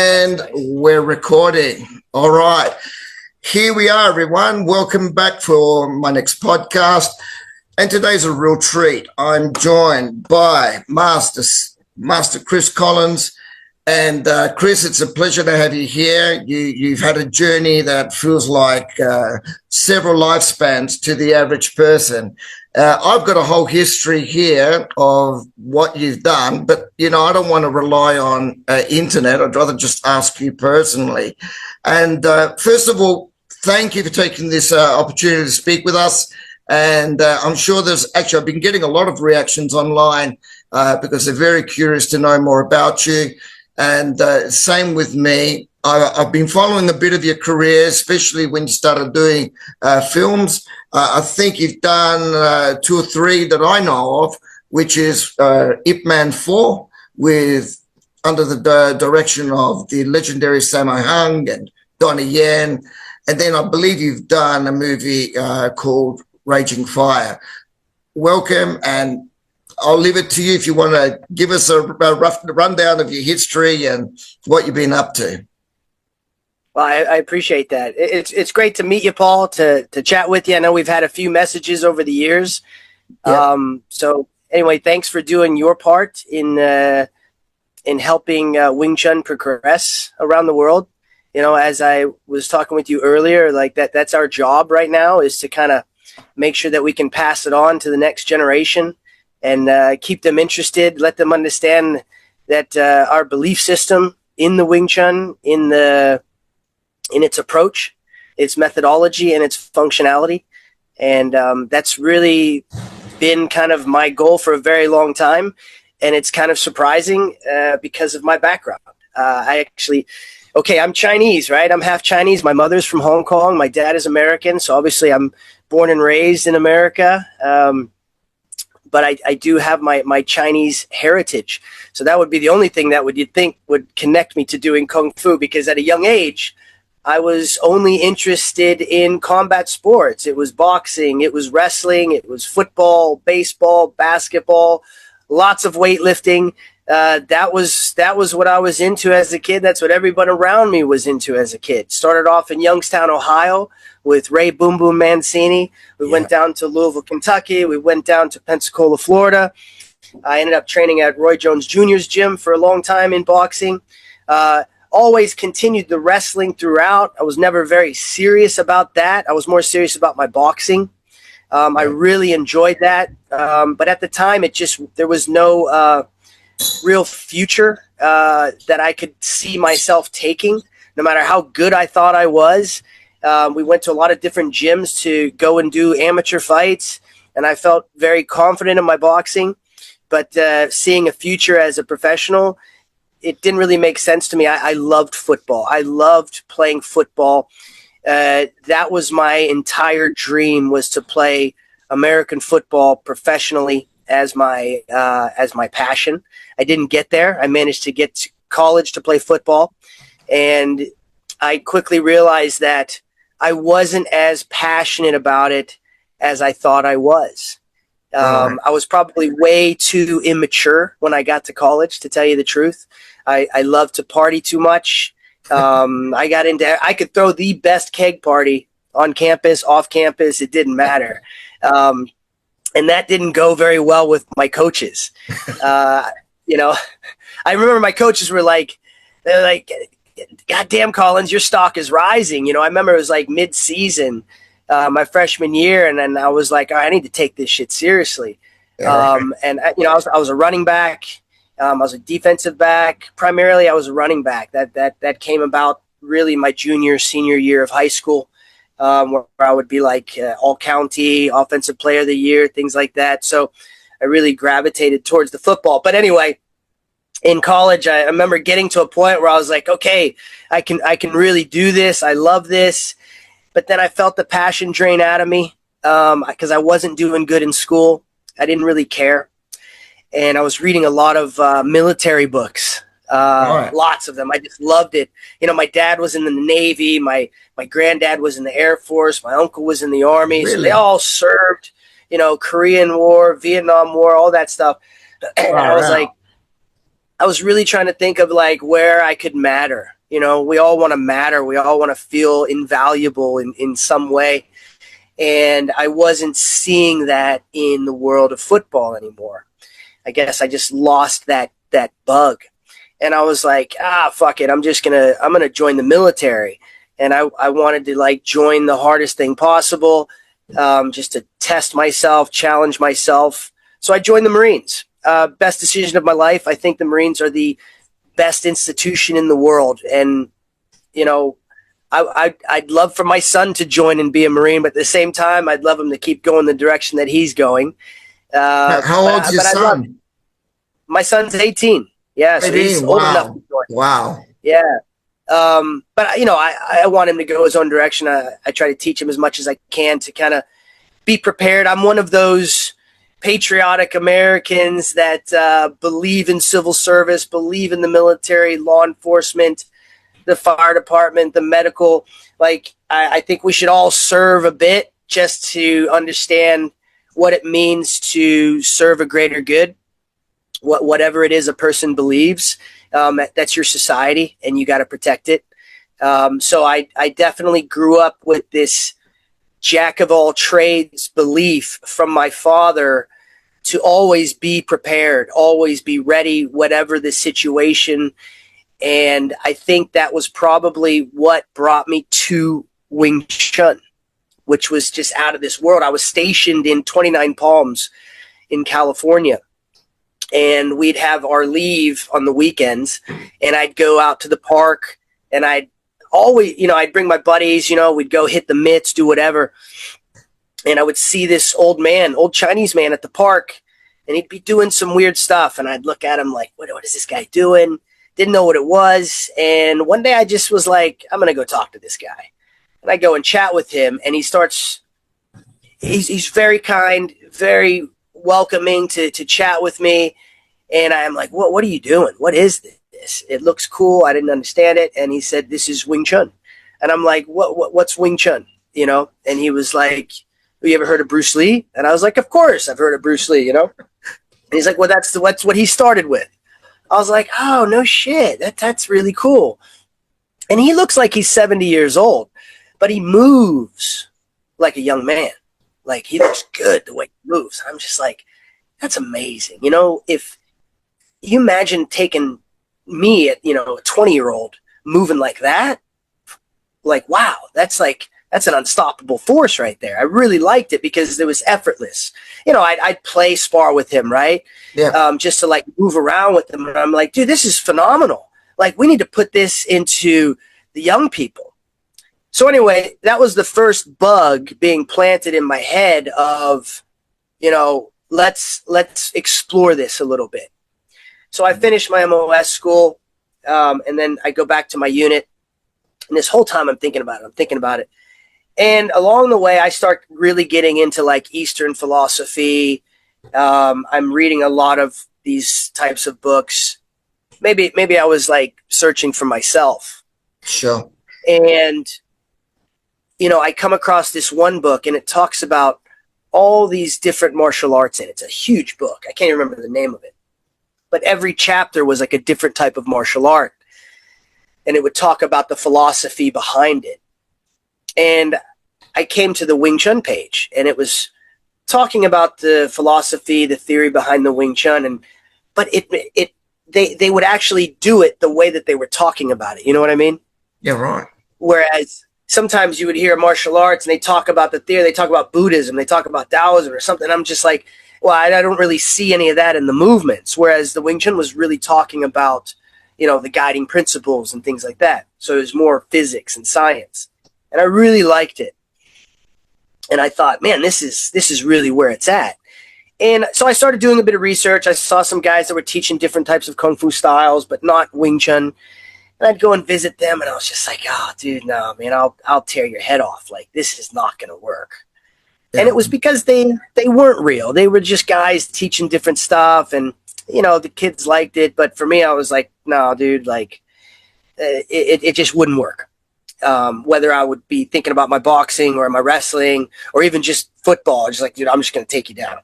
And we're recording. All right. Here we are, everyone. Welcome back for my next podcast. And today's a real treat. I'm joined by Master Chris Collins. And Chris, it's a pleasure to have you here. You've had a journey that feels like several lifespans to the average person. I've got a whole history here of what you've done, but, I don't want to rely on internet. I'd rather just ask you personally. And first of all, thank you for taking this opportunity to speak with us. And I'm sure I've been getting a lot of reactions online because they're very curious to know more about you. And same with me. I've been following a bit of your career, especially when you started doing films. I think you've done 2 or 3 that I know of, which is Ip Man 4 under the direction of the legendary Sammo Hung and Donnie Yen. And then I believe you've done a movie called Raging Fire. Welcome, and I'll leave it to you if you want to give us a rough rundown of your history and what you've been up to. Well, I appreciate that. It's great to meet you, Paul, to chat with you. I know we've had a few messages over the years. Yeah. So anyway, thanks for doing your part in helping Wing Chun progress around the world. As I was talking with you earlier, like that's our job right now, is to kind of make sure that we can pass it on to the next generation and keep them interested, let them understand that our belief system in the Wing Chun, in its approach, its methodology, and its functionality. And that's really been kind of my goal for a very long time. And it's kind of surprising because of my background. I'm Chinese, right? I'm half Chinese. My mother's from Hong Kong. My dad is American. So obviously I'm born and raised in America. But I do have my Chinese heritage. So that would be the only thing that you'd think would connect me to doing Kung Fu, because at a young age, I was only interested in combat sports. It was boxing, it was wrestling, it was football, baseball, basketball, lots of weightlifting. That was what I was into as a kid. That's what everybody around me was into as a kid. Started off in Youngstown, Ohio with Ray Boom Boom Mancini. We went down to Louisville, Kentucky. We went down to Pensacola, Florida. I ended up training at Roy Jones Jr.'s gym for a long time in boxing. Always continued the wrestling throughout. I was never very serious about that. I was more serious about my boxing. I really enjoyed that. But at the time, there was no real future that I could see myself taking, no matter how good I thought I was. We went to a lot of different gyms to go and do amateur fights, and I felt very confident in my boxing. But seeing a future as a professional, it didn't really make sense to me. I loved football. I loved playing football. That was my entire dream, was to play American football professionally as my passion. I didn't get there. I managed to get to college to play football, and I quickly realized that I wasn't as passionate about it as I thought I was. I was probably way too immature when I got to college, to tell you the truth. I loved to party too much. I could throw the best keg party on campus, off campus. It didn't matter. And that didn't go very well with my coaches. I remember my coaches were they're like, "God damn, Collins, your stock is rising." I remember it was like mid-season, my freshman year. And then I was like, I need to take this shit seriously. I was a running back. I was a defensive back. Primarily, I was a running back. That came about really my senior year of high school, where I would be like all-county, offensive player of the year, things like that. So I really gravitated towards the football. But anyway, in college, I remember getting to a point where I was like, okay, I can really do this. I love this. But then I felt the passion drain out of me because I wasn't doing good in school. I didn't really care. And I was reading a lot of military books, lots of them. I just loved it. My dad was in the Navy. My granddad was in the Air Force. My uncle was in the Army. Really? So they all served, Korean War, Vietnam War, all that stuff. And I was like, I was really trying to think of like where I could matter. You know, we all want to matter. We all want to feel invaluable in some way. And I wasn't seeing that in the world of football anymore. I guess I just lost that bug. And I was like, fuck it. I'm going to join the military. And I wanted to like join the hardest thing possible, just to test myself, challenge myself. So I joined the Marines. Best decision of my life. I think the Marines are the best institution in the world. And, you know, I'd love for my son to join and be a Marine, but at the same time, I'd love him to keep going the direction that he's going. How old's your son? My son's 18. Yeah, so he's old enough to join. Wow. Yeah. But, you know, I want him to go his own direction. I try to teach him as much as I can to kind of be prepared. I'm one of those patriotic Americans that believe in civil service, believe in the military, law enforcement, the fire department, the medical. Like, I think we should all serve a bit just to understand what it means to serve a greater good. Whatever it is a person believes, that's your society, and you got to protect it. So I definitely grew up with this jack of all trades belief from my father to always be prepared, always be ready, whatever the situation. And I think that was probably what brought me to Wing Chun, which was just out of this world. I was stationed in 29 Palms in California, and we'd have our leave on the weekends, and I'd go out to the park, and I'd always, you know, I'd bring my buddies, you know, we'd go hit the mitts, do whatever. And I would see this old Chinese man at the park, and he'd be doing some weird stuff. And I'd look at him like, what is this guy doing? Didn't know what it was. And one day I just was like, I'm going to go talk to this guy. And I go and chat with him, and he's very kind, very welcoming to chat with me. And I'm like, what are you doing? What is this? It looks cool. I didn't understand it. And he said, this is Wing Chun. And I'm like, what's Wing Chun? You know? And he was like, have you ever heard of Bruce Lee? And I was like, of course I've heard of Bruce Lee, you know? And he's like, well, that's what he started with. I was like, oh, no shit. That's really cool. And he looks like he's 70 years old, but he moves like a young man. Like, he looks good the way he moves. I'm just like, that's amazing. You know, if you imagine taking me at, you know, a 20-year-old moving like that, like, wow, that's an unstoppable force right there. I really liked it because it was effortless. You know, I'd play spar with him, right? Yeah. Just to like move around with him. And I'm like, dude, this is phenomenal. Like, we need to put this into the young people. So anyway, that was the first bug being planted in my head of, you know, let's explore this a little bit. So I finished my MOS school, and then I go back to my unit. And this whole time I'm thinking about it. And along the way, I start really getting into like Eastern philosophy. I'm reading a lot of these types of books. Maybe I was like searching for myself. Sure. And, you know, I come across this one book, and it talks about all these different martial arts in it. It's a huge book. I can't remember the name of it. But every chapter was like a different type of martial art. And it would talk about the philosophy behind it. And I came to the Wing Chun page, and it was talking about the philosophy, the theory behind the Wing Chun, but they would actually do it the way that they were talking about it. You know what I mean? Yeah, right. Whereas sometimes you would hear martial arts and they talk about the theory, they talk about Buddhism, they talk about Taoism or something. I'm just like, well, I don't really see any of that in the movements. Whereas the Wing Chun was really talking about, you know, the guiding principles and things like that. So it was more physics and science. And I really liked it. And I thought, man, this is really where it's at. And so I started doing a bit of research. I saw some guys that were teaching different types of Kung Fu styles, but not Wing Chun. And I'd go and visit them, and I was just like, oh, dude, no, man, I'll tear your head off. Like, this is not going to work. Yeah. And it was because they weren't real. They were just guys teaching different stuff, and, you know, the kids liked it. But for me, I was like, no, dude, like, it just wouldn't work. Whether I would be thinking about my boxing or my wrestling or even just football, just like, dude, I'm just going to take you down.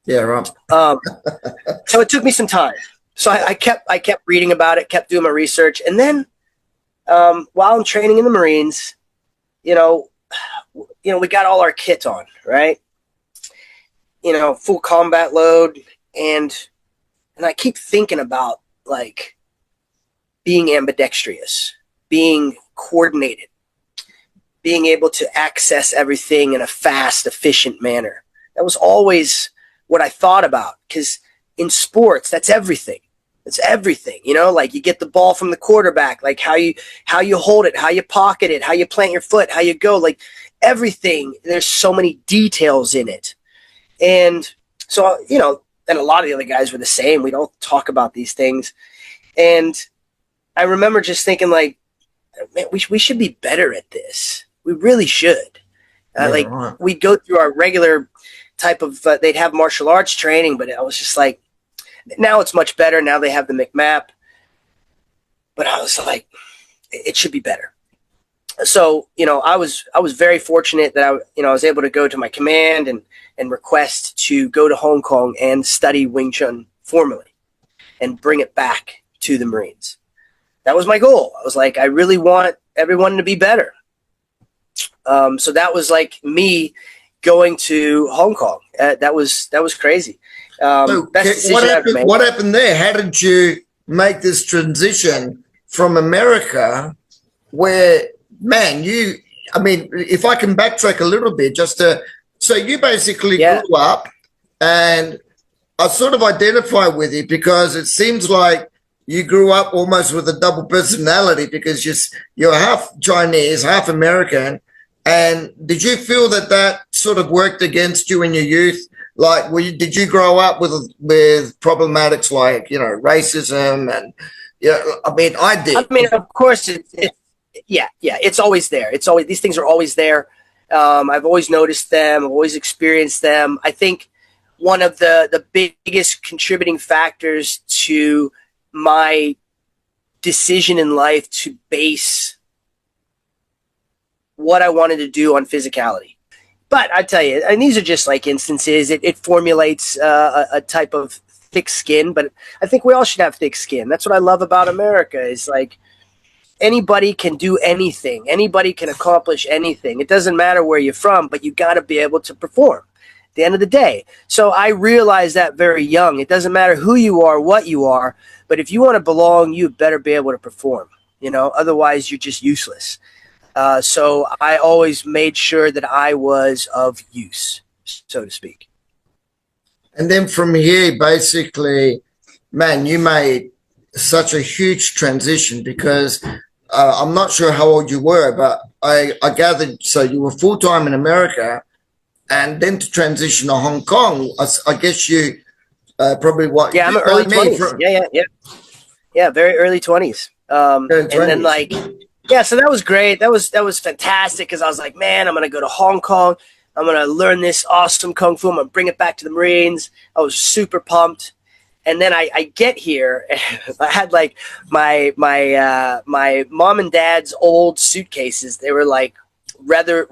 Yeah, right. So it took me some time. So I kept reading about it, kept doing my research, and then while I'm training in the Marines, you know, we got all our kit on, right? Full combat load, and I keep thinking about like being ambidextrous, being coordinated, being able to access everything in a fast, efficient manner. That was always what I thought about, because in sports, that's everything. It's everything, like you get the ball from the quarterback, like how you hold it, how you pocket it, how you plant your foot, how you go, like everything. There's so many details in it. And so, and a lot of the other guys were the same. We don't talk about these things. And I remember just thinking like, man, we should be better at this. We really should. Right. We'd go through our regular type of, they'd have martial arts training, but I was just like, now it's much better. Now they have the McMap. But I was like, it should be better. So, I was very fortunate that I was able to go to my command and request to go to Hong Kong and study Wing Chun formally and bring it back to the Marines. That was my goal. I was like, I really want everyone to be better. So that was like me going to Hong Kong. That was crazy. So what happened there? How did you make this transition from America where, man, if I can backtrack a little bit, so you basically grew up, and I sort of identify with you because it seems like you grew up almost with a double personality, because you're half Chinese, half American. And did you feel that sort of worked against you in your youth? Like, did you grow up with problematics like, racism and, I did. I mean, of course, it's always there. These things are always there. I've always noticed them. I've always experienced them. I think one of the biggest contributing factors to my decision in life to base what I wanted to do on physicality. But I tell you, and these are just like instances. It formulates a type of thick skin, but I think we all should have thick skin. That's what I love about America, is like anybody can do anything. Anybody can accomplish anything. It doesn't matter where you're from, but you got to be able to perform at the end of the day. So I realized that very young. It doesn't matter who you are, what you are, but if you want to belong, you better be able to perform. Otherwise you're just useless. So I always made sure that I was of use, so to speak. And then from here, basically, man, you made such a huge transition, because I'm not sure how old you were, but I gathered, so you were full-time in America, and then to transition to Hong Kong, I guess you probably what? Yeah, I'm early 20s. Yeah, very early 20s. And then so that was great. That was fantastic, because I was like, man, I'm going to go to Hong Kong. I'm going to learn this awesome Kung Fu. I'm going to bring it back to the Marines. I was super pumped. And then I get here, and I had like my mom and dad's old suitcases. They were like they're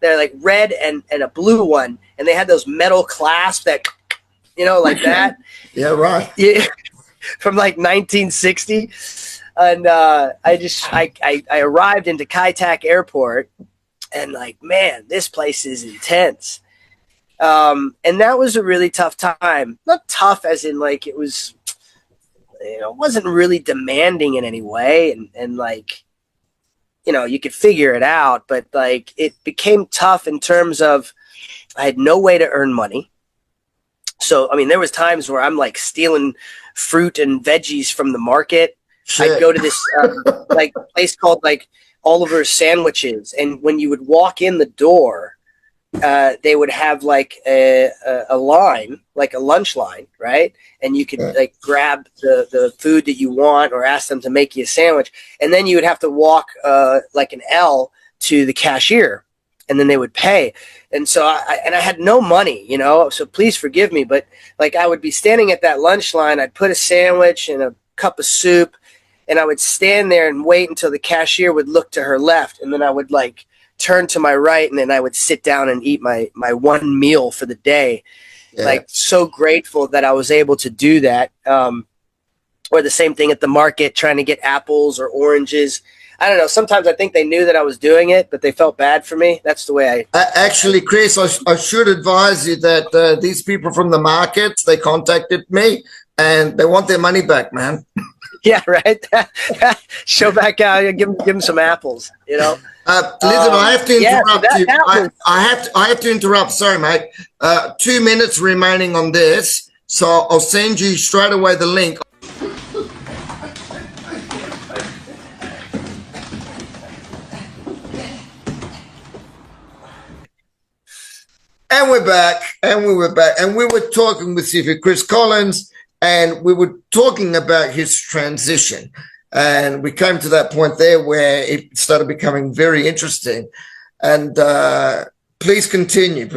like red and a blue one. And they had those metal clasps that, like that. Yeah, right. Yeah, from like 1960. And I arrived into Kai Tak Airport, and like, man, this place is intense. And that was a really tough time. Not tough as in like it was, it wasn't really demanding in any way. And like, you could figure it out, but like it became tough in terms of I had no way to earn money. So, I mean, there was times where I'm like stealing fruit and veggies from the market. Shit. I'd go to this like place called like Oliver's Sandwiches, and when you would walk in the door, they would have like a line, like a lunch line, right? And you could like grab the food that you want, or ask them to make you a sandwich, and then you would have to walk like an L to the cashier, and then they would pay. And so I had no money, so please forgive me, but like I would be standing at that lunch line. I'd put a sandwich and a cup of soup, and I would stand there and wait until the cashier would look to her left, and then I would like turn to my right, and then I would sit down and eat my one meal for the day. Yeah. Like, so grateful that I was able to do that. Or the same thing at the market, trying to get apples or oranges. I don't know. Sometimes I think they knew that I was doing it, but they felt bad for me. That's the way Actually, Chris, I should advise you that these people from the markets, they contacted me and they want their money back, man. Yeah, right. Show back out. Give them some apples. Listen, I have to interrupt you. I have to interrupt. Sorry, mate. 2 minutes remaining on this, so I'll send you straight away the link. And we're back, and we were talking with Sifu Chris Collins, and we were talking about his transition, and we came to that point there where it started becoming very interesting. And please continue.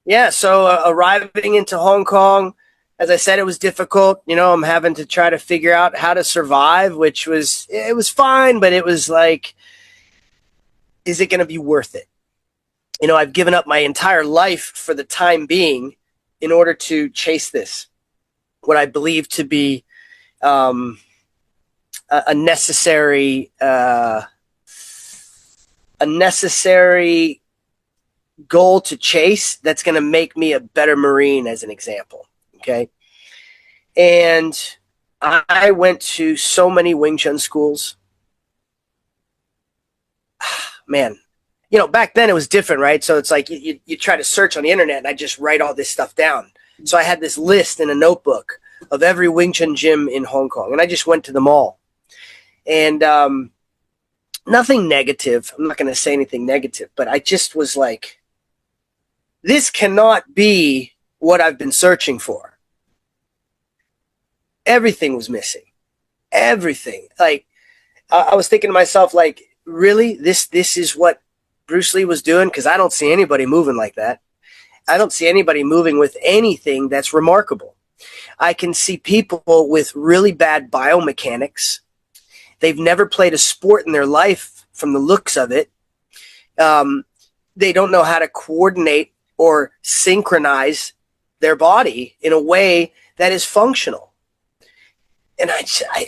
Yeah, so arriving into Hong Kong, as I said, it was difficult. You know, I'm having to try to figure out how to survive, which was fine, but it was like, is it going to be worth it? You know, I've given up my entire life for the time being in order to chase this, what I believe to be a necessary goal to chase that's going to make me a better Marine, as an example. Okay. And I went to so many Wing Chun schools. Man, you know, back then it was different, right? So it's like you try to search on the internet, and I just write all this stuff down. So I had this list in a notebook of every Wing Chun gym in Hong Kong, and I just went to them all. And nothing negative. I'm not going to say anything negative, but I just was like, this cannot be what I've been searching for. Everything was missing. Everything. Like, I was thinking to myself, like, really? This is what Bruce Lee was doing? Because I don't see anybody moving like that. I don't see anybody moving with anything that's remarkable. I can see people with really bad biomechanics. They've never played a sport in their life from the looks of it. They don't know how to coordinate or synchronize their body in a way that is functional. And I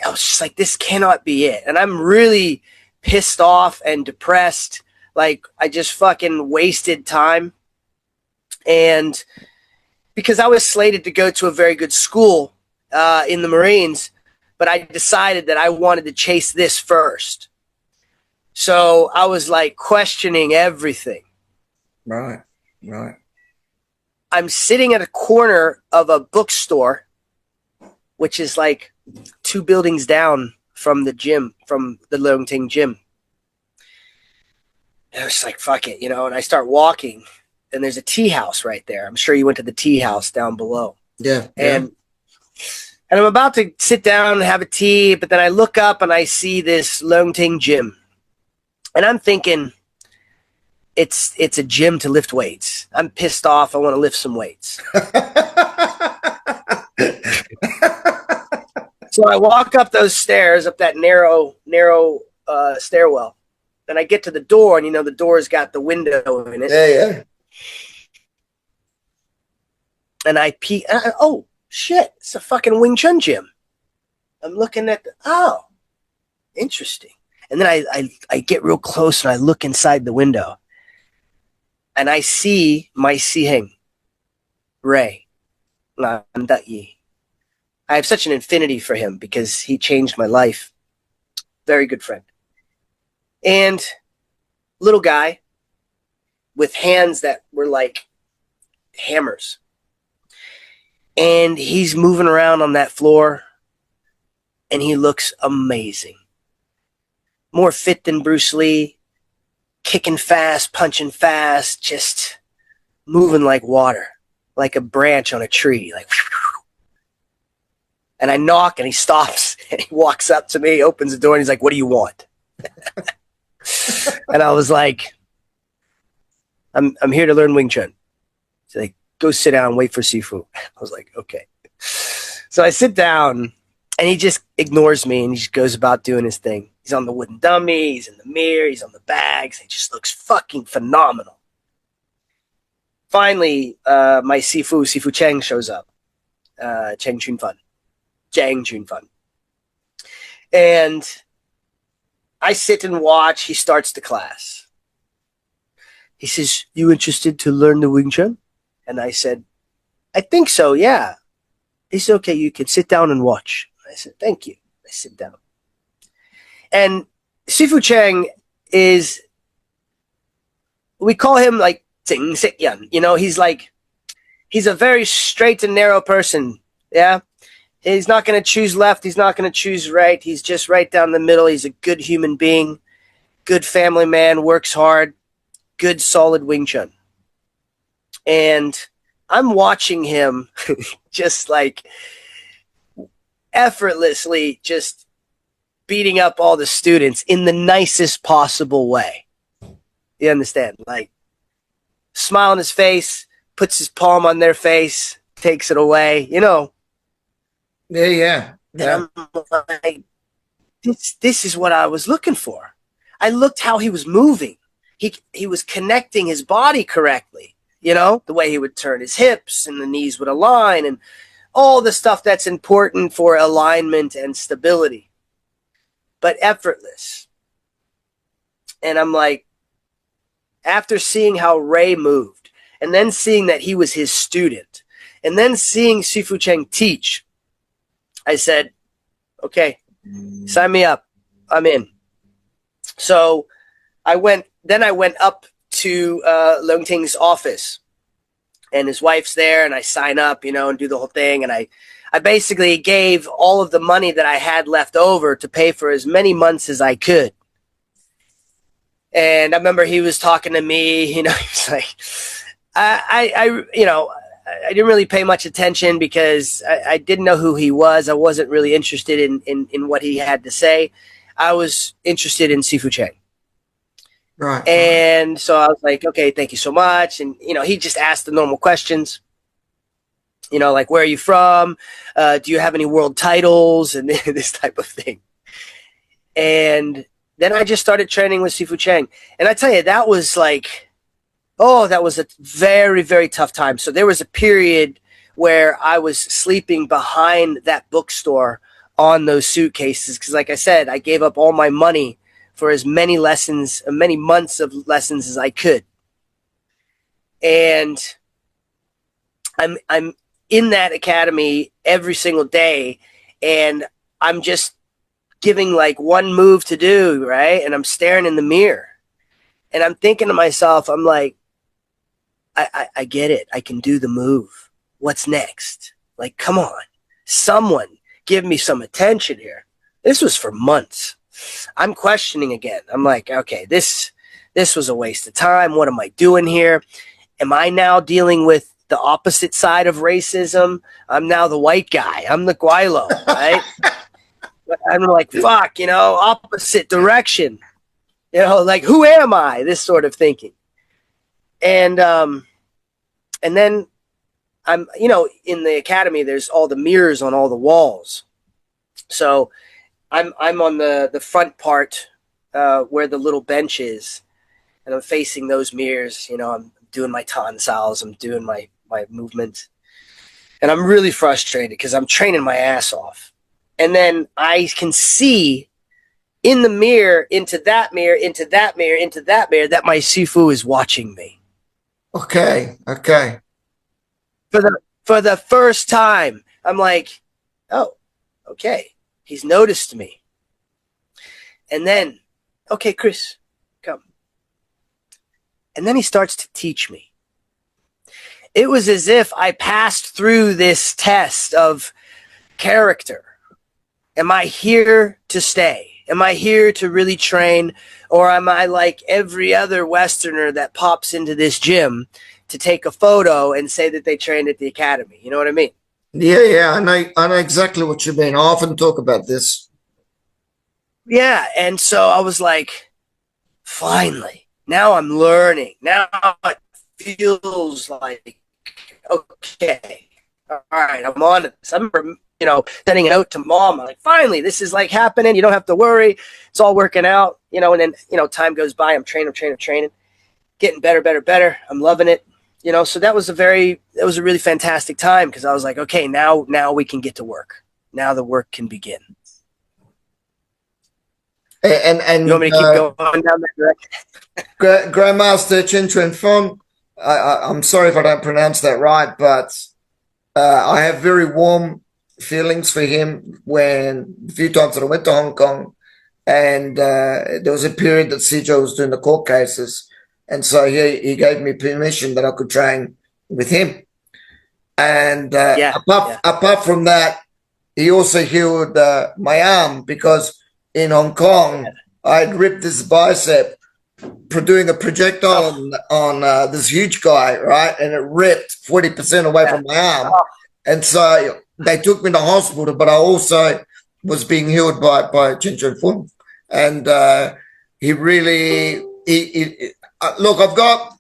was just like, this cannot be it. And I'm really pissed off and depressed. Like, I just fucking wasted time. And because I was slated to go to a very good school in the Marines, but I decided that I wanted to chase this first. So I was like questioning everything. Right. I'm sitting at a corner of a bookstore, which is like 2 buildings down from the gym, from the Leung Ting gym. And I was like, fuck it, you know, and I start walking, and there's a tea house right there. I'm sure you went to the tea house down below. Yeah. And I'm about to sit down and have a tea, but then I look up and I see this Leung Ting gym. And I'm thinking, it's a gym to lift weights. I'm pissed off. I want to lift some weights. So I walk up those stairs, up that narrow stairwell. Then I get to the door, and, you know, the door's got the window in it. Yeah. And I peek. Oh, shit. It's a fucking Wing Chun gym. I'm looking at oh, interesting. And then I get real close, and I look inside the window. And I see my Siheng, Ray. I have such an infinity for him because he changed my life. Very good friend. And little guy with hands that were like hammers. And he's moving around on that floor, and he looks amazing. More fit than Bruce Lee, kicking fast, punching fast, just moving like water, like a branch on a tree. Like, and I knock, and he stops, and he walks up to me, opens the door, and he's like, "What do you want?" And I was like, I'm here to learn Wing Chun. He's like, "Go sit down and wait for Sifu." I was like, okay. So I sit down, and he just ignores me, and he just goes about doing his thing. He's on the wooden dummy, he's in the mirror, he's on the bags. He just looks fucking phenomenal. finally, my Sifu Cheng shows up. Cheng Chuen Fun. Cheng Chuen Fun. And I sit and watch. He starts the class. He says, "You interested to learn the Wing Chun?" And I said, "I think so, yeah." He said, "Okay, you can sit down and watch." I said, "Thank you." I sit down. And Sifu Cheng is, we call him like Ting Sit Yan. You know, he's a very straight and narrow person. Yeah. He's not going to choose left. He's not going to choose right. He's just right down the middle. He's a good human being, good family man, works hard, good solid Wing Chun. And I'm watching him just like effortlessly just beating up all the students in the nicest possible way. You understand? Like, smile on his face, puts his palm on their face, takes it away, you know. Yeah. And I'm like, this is what I was looking for. I looked how he was moving. He was connecting his body correctly, you know, the way he would turn his hips and the knees would align and all the stuff that's important for alignment and stability, but effortless. And I'm like, after seeing how Ray moved and then seeing that he was his student and then seeing Sifu Cheng teach, I said, okay, sign me up. I'm in. So I went up to Leung Ting's office, and his wife's there, and I sign up, you know, and do the whole thing. And I basically gave all of the money that I had left over to pay for as many months as I could. And I remember he was talking to me, you know, he was like, I didn't really pay much attention because I didn't know who he was. I wasn't really interested in what he had to say. I was interested in Sifu Cheng. Right. And so I was like, okay, thank you so much. And, you know, he just asked the normal questions, you know, like, where are you from? Do you have any world titles? And this type of thing. And then I just started training with Sifu Cheng. And I tell you, that was like, that was a very, very tough time. So there was a period where I was sleeping behind that bookstore on those suitcases. Because like I said, I gave up all my money for as many lessons, many months of lessons as I could. And I'm in that academy every single day, and I'm just giving like one move to do, right? And I'm staring in the mirror, and I'm thinking to myself, I'm like, I get it. I can do the move. What's next? Like, come on, someone give me some attention here. This was for months. I'm questioning again. I'm like, okay, this was a waste of time. What am I doing here? Am I now dealing with the opposite side of racism? I'm now the white guy. I'm the guaylo, right? I'm like, fuck, you know, opposite direction. You know, like, who am I? This sort of thinking. And then I'm, you know, in the academy, there's all the mirrors on all the walls. So I'm on the front part where the little bench is, and I'm facing those mirrors. You know, I'm doing my tonsils, I'm doing my movement, and I'm really frustrated because I'm training my ass off. And then I can see in the mirror, into that mirror, into that mirror, into that mirror, that my Sifu is watching me. Okay. For the first time, I'm like, oh, okay. He's noticed me. And then, okay, Chris, come. And then he starts to teach me. It was as if I passed through this test of character. Am I here to stay? Am I here to really train? Or am I like every other Westerner that pops into this gym to take a photo and say that they trained at the academy? You know what I mean? Yeah. I know exactly what you mean. I often talk about this. Yeah. And so I was like, finally, now I'm learning. Now it feels like, okay, all right, I'm on it. I remember, you know, sending a note to mom. I'm like, finally, this is like happening. You don't have to worry. It's all working out, you know. And then, you know, time goes by. I'm training, getting better. I'm loving it. So that was a really fantastic time, because I was like, okay, now we can get to work. Now the work can begin. And you want me to keep going down that direction? Grandmaster Cheng Chuen Fun. I'm sorry if I don't pronounce that right, but I have very warm feelings for him. When a few times that I went to Hong Kong, and there was a period that Sijo was doing the court cases, and so he gave me permission that I could train with him. And apart from that, he also healed my arm, because in Hong Kong I'd ripped this bicep doing a projectile on this huge guy, right? And it ripped 40% away from my arm. And so they took me to hospital, but I also was being healed by Cheng Chuen Fun. And he really, look, I've got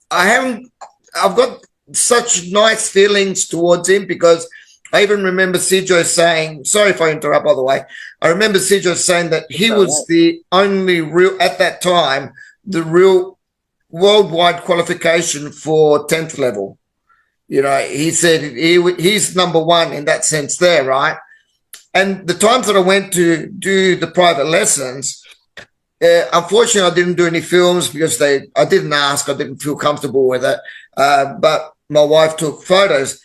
such nice feelings towards him, because I even remember Sijo saying, sorry if I interrupt, by the way, I remember Sijo saying that he was the only real, at that time, the real worldwide qualification for 10th level. He said he's number one in that sense there, right? And the times that I went to do the private lessons, unfortunately, I didn't do any films, because I didn't ask, I didn't feel comfortable with it. But my wife took photos,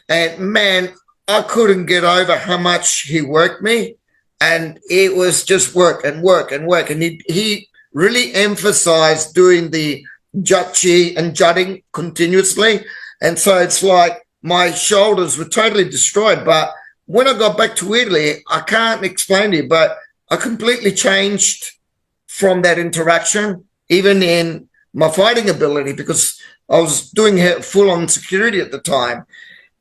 and man, I couldn't get over how much he worked me, and it was just work and work and work. And he really emphasized doing the jut-chi and jutting continuously. And so it's like my shoulders were totally destroyed. But when I got back to Italy, I can't explain to you, but I completely changed from that interaction, even in my fighting ability, because I was doing full-on security at the time.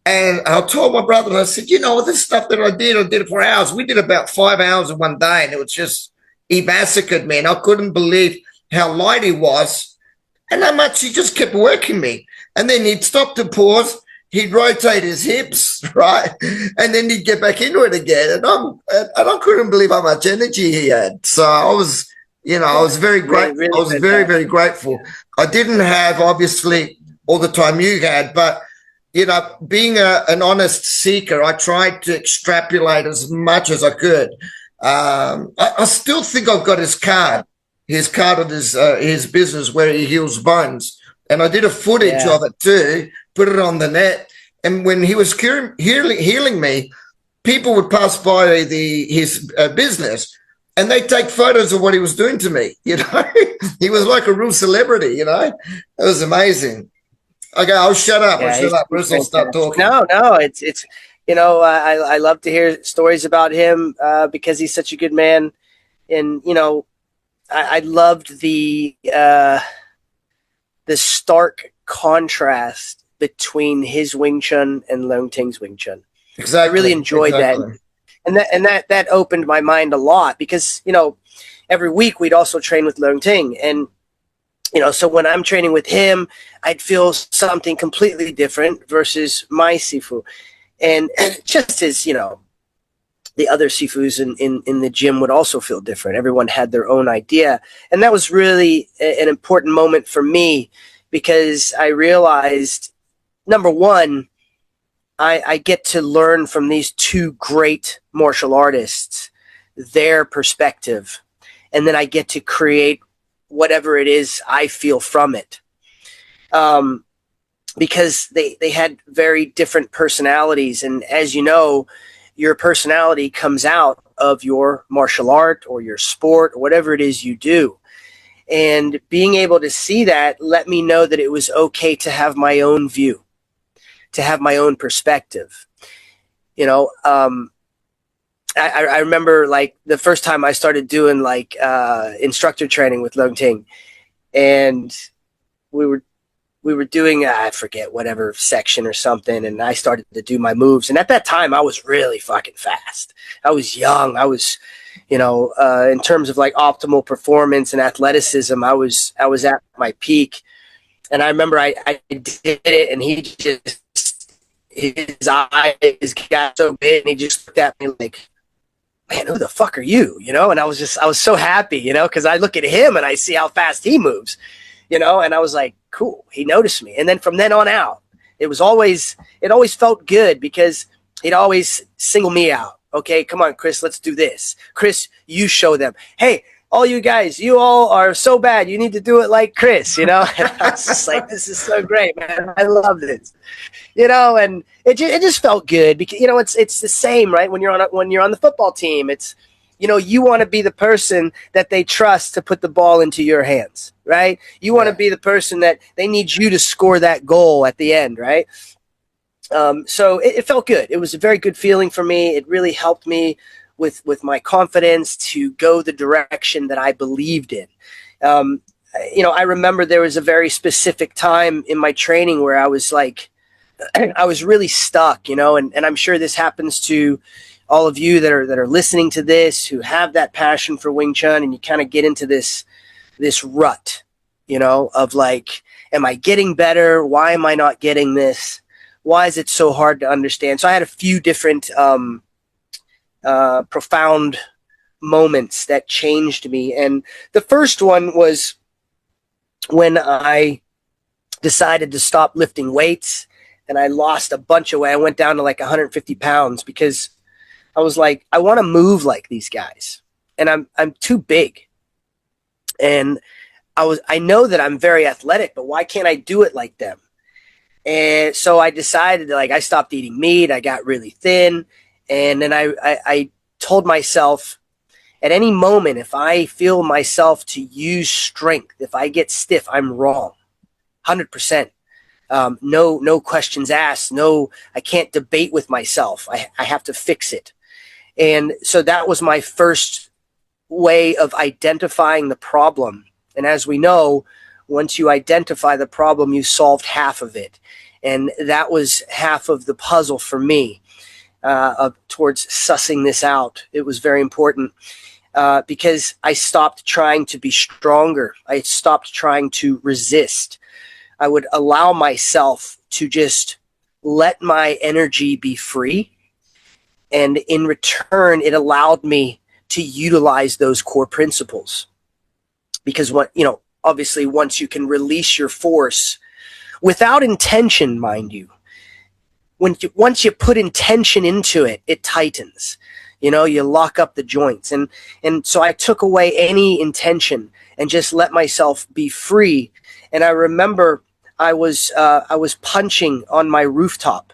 And I told my brother, I said, this stuff that I did it for hours. We did about 5 hours in one day, and it was just, he massacred me, and I couldn't believe how light he was and how much he just kept working me. And then he'd stop to pause, he'd rotate his hips, right? And then he'd get back into it again. And I couldn't believe how much energy he had. So I was, I was very grateful. Really I was very, very grateful. I didn't have, obviously, all the time you had, but being an honest seeker, I tried to extrapolate as much as I could. I still think I've got his card of his business where he heals bones. And I did a footage of it too, put it on the net. And when he was healing me, people would pass by his business, and they'd take photos of what he was doing to me. He was like a real celebrity. It was amazing. Okay, I'll shut up. Bruce will start talking. No, it's I love to hear stories about him because he's such a good man, and I loved the stark contrast between his Wing Chun and Leung Ting's Wing Chun. Exactly. I really enjoyed that, and that opened my mind a lot, because every week we'd also train with Leung Ting, and so when I'm training with him, I'd feel something completely different versus my Sifu. And just as, the other Sifus in the gym would also feel different. Everyone had their own idea. And that was really an important moment for me, because I realized, number one, I get to learn from these two great martial artists, their perspective. And then I get to create whatever it is I feel from it. Because they had very different personalities. And as you know, your personality comes out of your martial art or your sport or whatever it is you do. And being able to see that let me know that it was okay to have my own view, to have my own perspective. I remember like the first time I started doing like instructor training with Leung Ting, and we were doing I forget whatever section or something, and I started to do my moves. And at that time, I was really fucking fast. I was young. I was, in terms of like optimal performance and athleticism, I was at my peak. And I remember I did it, and he just his eyes got so big, and he just looked at me like, man, who the fuck are you? And I was so happy, because I look at him and I see how fast he moves, and I was like, cool, he noticed me. And then from then on out, it always felt good because he'd always single me out. Okay, come on, Chris, let's do this. Chris, you show them. Hey, all you guys, you all are so bad. You need to do it like Chris, And I was just like, this is so great, man. I love this, and it just felt good because, it's the same, right? When you're on the football team, it's, you want to be the person that they trust to put the ball into your hands, right? You want to be the person that they need you to score that goal at the end, right? So it felt good. It was a very good feeling for me. It really helped me with my confidence to go the direction that I believed in. I remember there was a very specific time in my training where I was like, I was really stuck, and I'm sure this happens to all of you that are listening to this, who have that passion for Wing Chun, and you kind of get into this rut, of like, am I getting better? Why am I not getting this? Why is it so hard to understand? So I had a few different profound moments that changed me. And the first one was when I decided to stop lifting weights, and I lost a bunch of weight. I went down to like 150 pounds because I was like, I want to move like these guys, and I'm too big. And I know that I'm very athletic, but why can't I do it like them? And so I decided, like, I stopped eating meat. I got really thin. And then I told myself, at any moment, if I feel myself to use strength, if I get stiff, I'm wrong. 100%. No questions asked. No, I can't debate with myself. I have to fix it. And so that was my first way of identifying the problem. And as we know, once you identify the problem, you solved half of it. And that was half of the puzzle for me towards sussing this out. It was very important because I stopped trying to be stronger. I stopped trying to resist. I would allow myself to just let my energy be free. And in return, it allowed me to utilize those core principles. Because obviously once you can release your force without intention, mind you, once you put intention into it, it tightens. You lock up the joints. And so I took away any intention and just let myself be free. And I remember I was punching on my rooftop,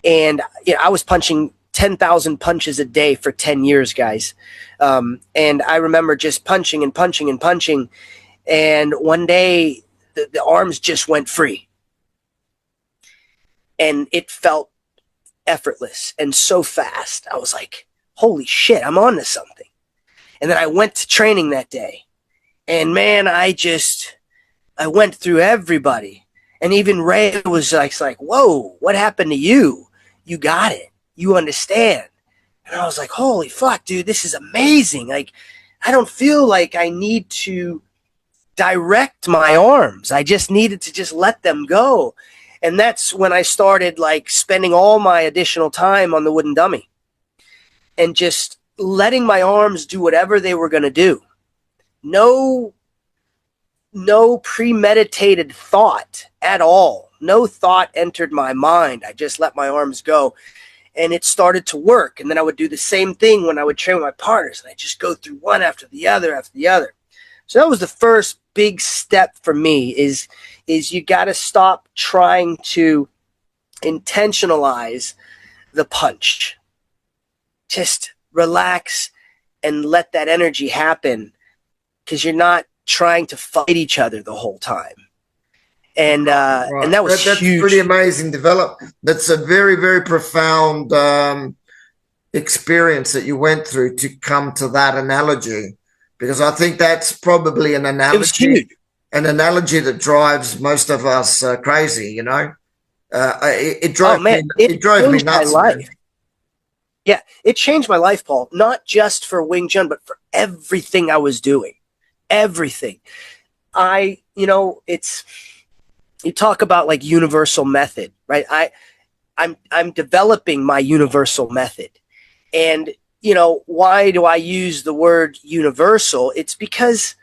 and I was punching 10,000 punches a day for 10 years, guys. And I remember just punching and punching and punching. And one day the arms just went free. And it felt effortless and so fast. I was like, holy shit, I'm on to something. And then I went to training that day. And man, I went through everybody. And even Ray was like, whoa, what happened to you? You got it. You understand. And I was like, holy fuck, dude, this is amazing. Like, I don't feel like I need to direct my arms. I just needed to just let them go. And that's when I started like spending all my additional time on the wooden dummy and just letting my arms do whatever they were going to do. No premeditated thought at all. No thought entered my mind. I just let my arms go. And it started to work. And then I would do the same thing when I would train with my partners. And I just go through one after the other after the other. So that was the first big step for me is you got to stop trying to intentionalize the punch. Just relax and let that energy happen, because you're not trying to fight each other the whole time. And right. And that was that's huge. Pretty amazing development. That's a very, very profound experience that you went through to come to that analogy, because I think that's probably an analogy. It was huge. An analogy that drives most of us crazy. It drove me. It drove me nuts. My life. Yeah, it changed my life, Paul. Not just for Wing Chun, but for everything I was doing. Everything. You talk about like universal method, right? I'm developing my universal method. And, why do I use the word universal? It's because,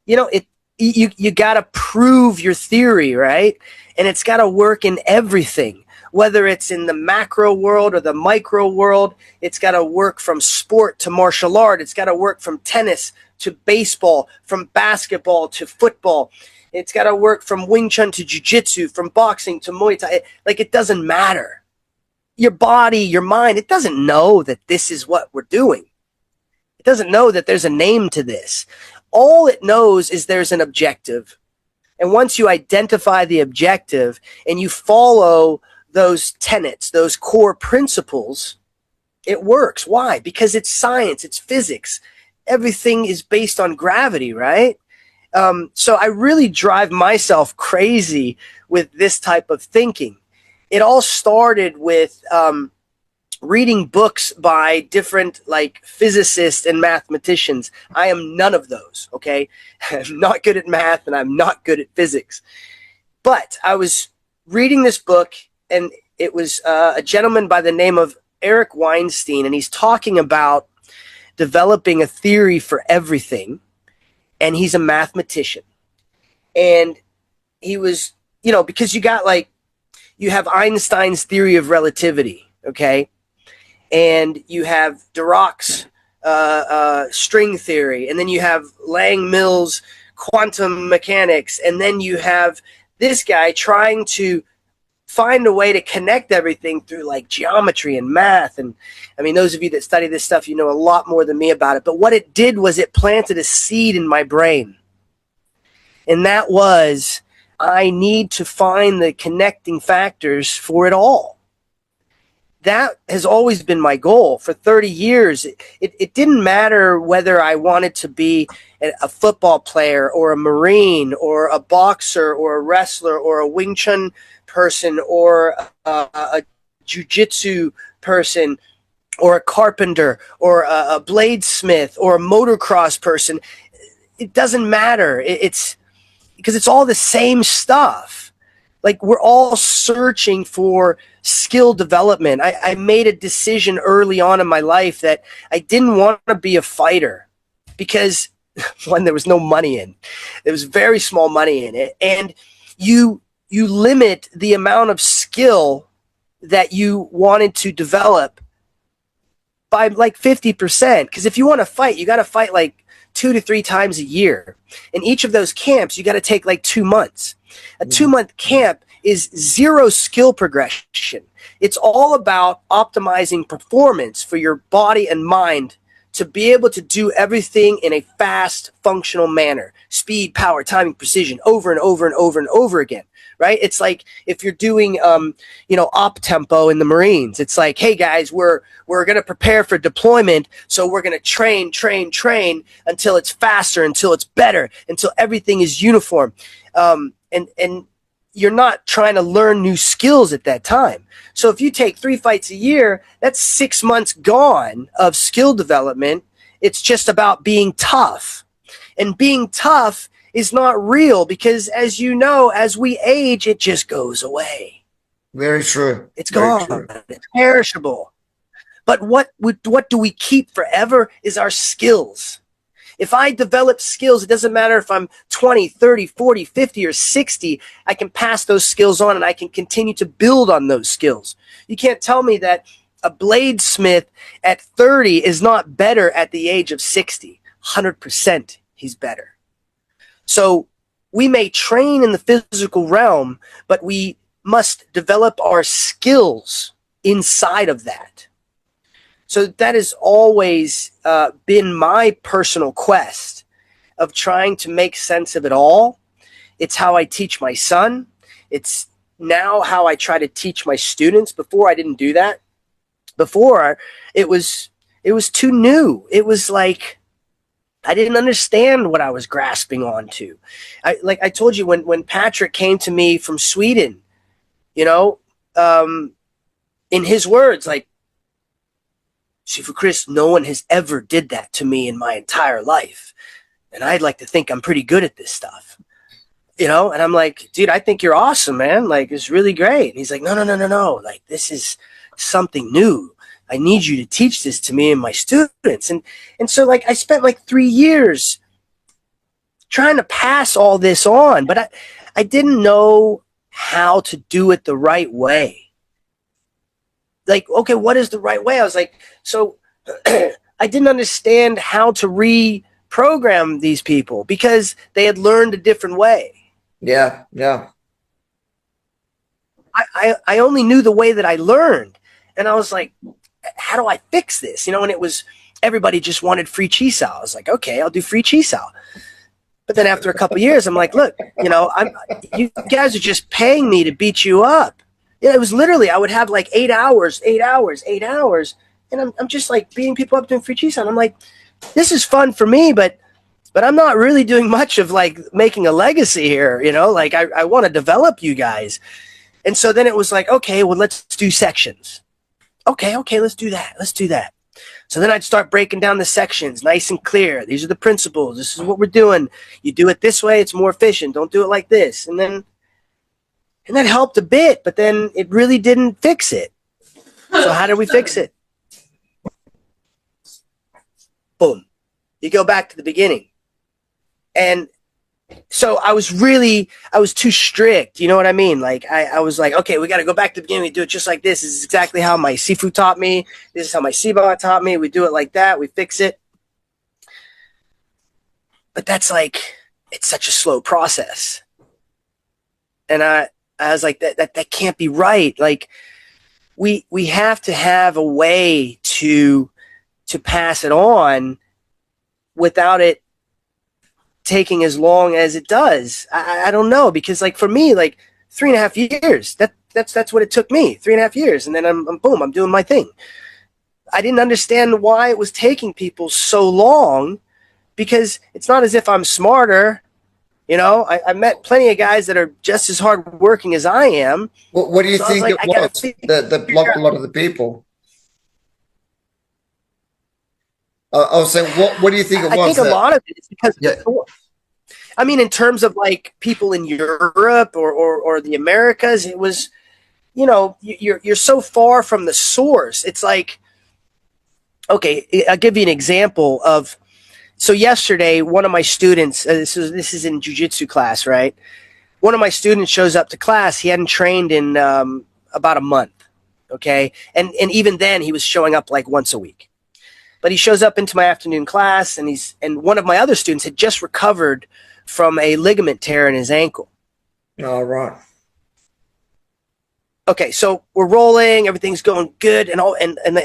you got to prove your theory, right? and it's got to work in everything, whether it's in the macro world or the micro world. It's got to work from sport to martial art. It's got to work from tennis to baseball, from basketball to football. It's got to work from Wing Chun to Jiu-Jitsu, from boxing to Muay Thai. Like, it doesn't matter. Your body, your mind, it doesn't know that this is what we're doing. It doesn't know that there's a name to this. All it knows is there's an objective. And once you identify the objective and you follow those tenets, those core principles, it works. Why? Because it's science, it's physics. Everything is based on gravity, right? So I really drive myself crazy with this type of thinking. It all started with reading books by different like physicists and mathematicians. I am none of those, okay? I'm not good at math and I'm not good at physics. But I was reading this book, and it was a gentleman by the name of Eric Weinstein, and he's talking about developing a theory for everything, and he's a mathematician. And he was, because you have Einstein's theory of relativity, okay? And you have Dirac's string theory, and then you have Lang Mills' quantum mechanics, and then you have this guy trying to find a way to connect everything through like geometry and math. And I mean, those of you that study this stuff, you know a lot more than me about it. But what it did was it planted a seed in my brain. And that was, I need to find the connecting factors for it all. That has always been my goal for 30 years. It didn't matter whether I wanted to be a football player or a Marine or a boxer or a wrestler or a Wing Chun person or a jiu-jitsu person or a carpenter or a bladesmith or a motocross person. It doesn't matter. It's because it's all the same stuff. Like, we're all searching for skill development. I made a decision early on in my life that I didn't want to be a fighter because, one, there was no money in. There was very small money in it. And you limit the amount of skill that you wanted to develop by like 50%. Because if you want to fight, you got to fight like 2 to 3 times a year. In each of those camps, you got to take like 2 months. A 2-month camp is 0 skill progression. It's all about optimizing performance for your body and mind to be able to do everything in a fast, functional manner. Speed, power, timing, precision, over and over and over and over again, right? It's like if you're doing, op tempo in the Marines. It's like, hey guys, we're going to prepare for deployment, so we're going to train until it's faster, until it's better, until everything is uniform. And you're not trying to learn new skills at that time. So if you take 3 fights a year, that's 6 months gone of skill development. It's just about being tough. And being tough is not real because, as you know, as we age, it just goes away. Very true. It's gone. True. It's perishable. But what do we keep forever is our skills. If I develop skills, it doesn't matter if I'm 20, 30, 40, 50, or 60, I can pass those skills on and I can continue to build on those skills. You can't tell me that a bladesmith at 30 is not better at the age of 60. 100% he's better. So we may train in the physical realm, but we must develop our skills inside of that. So that has always been my personal quest of trying to make sense of it all. It's how I teach my son. It's now how I try to teach my students. Before, I didn't do that. Before, it was too new. It was like I didn't understand what I was grasping onto. Like I told you, when Patrick came to me from Sweden, in his words, like, Sifu Chris, no one has ever did that to me in my entire life. And I'd like to think I'm pretty good at this stuff. And I'm like, dude, I think you're awesome, man. Like, it's really great. And he's like, no. Like, this is something new. I need you to teach this to me and my students. And so, like, I spent like 3 years trying to pass all this on, but I didn't know how to do it the right way. Like, okay, what is the right way? I was like, so I didn't understand how to reprogram these people because they had learned a different way. Yeah, yeah. I only knew the way that I learned. And I was like, how do I fix this? And it was, everybody just wanted free chi sao. I was like, okay, I'll do free chi sao. But then after a couple of years, I'm like, look, you guys are just paying me to beat you up. It was literally, I would have like 8 hours. And I'm just like beating people up doing free chi sao. And I'm like, this is fun for me, but I'm not really doing much of like making a legacy here. Like I want to develop you guys. And so then it was like, okay, well, let's do sections. Okay, let's do that. So then I'd start breaking down the sections nice and clear. These are the principles. This is what we're doing. You do it this way, it's more efficient. Don't do it like this. And that helped a bit, but then it really didn't fix it. So how did we fix it? Boom. You go back to the beginning. And so I was too strict. You know what I mean? Like I was like, okay, we got to go back to the beginning. We do it just like this. This is exactly how my Sifu taught me. This is how my Siba taught me. We do it like that. We fix it. But that's like, it's such a slow process. And I was like, that can't be right. Like we have to have a way to pass it on without it taking as long as it does. I don't know, because like for me, like 3.5 years, that's what it took me, 3.5 years. And then I'm doing my thing. I didn't understand why it was taking people so long, because it's not as if I'm smarter. I met plenty of guys that are just as hardworking as I am. What do you think it was that blocked a lot of the people? I was saying, what do you think it was? I think a lot of it is because I mean, in terms of like people in Europe or the Americas, it was, you're so far from the source. It's like, okay, I'll give you an example of, so yesterday, one of my students, this is in jiu-jitsu class, right? One of my students shows up to class. He hadn't trained in about a month, okay? And even then, he was showing up like once a week. But he shows up into my afternoon class, and one of my other students had just recovered from a ligament tear in his ankle. All right. Okay, so we're rolling, everything's going good, and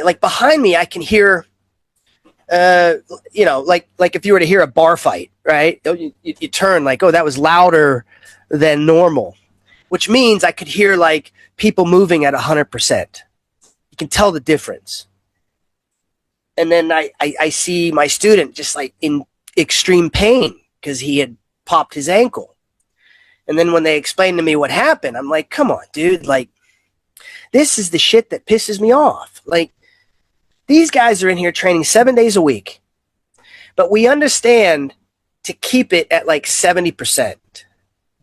like behind me, I can hear, like if you were to hear a bar fight, right? You turn like, oh, that was louder than normal, which means I could hear like people moving at 100%. You can tell the difference. And then I see my student just like in extreme pain because he had popped his ankle. And then when they explained to me what happened, I'm like, come on, dude. Like, this is the shit that pisses me off. Like, these guys are in here training 7 days a week, but we understand to keep it at like 70%.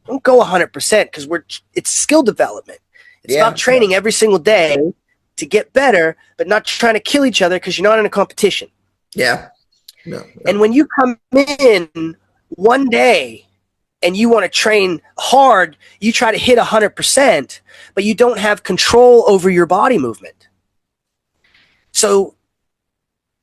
Don't go 100% because it's skill development. It's about training every single day to get better, but not trying to kill each other because you're not in a competition. Yeah. No. And when you come in one day and you want to train hard, you try to hit 100%, but you don't have control over your body movement. So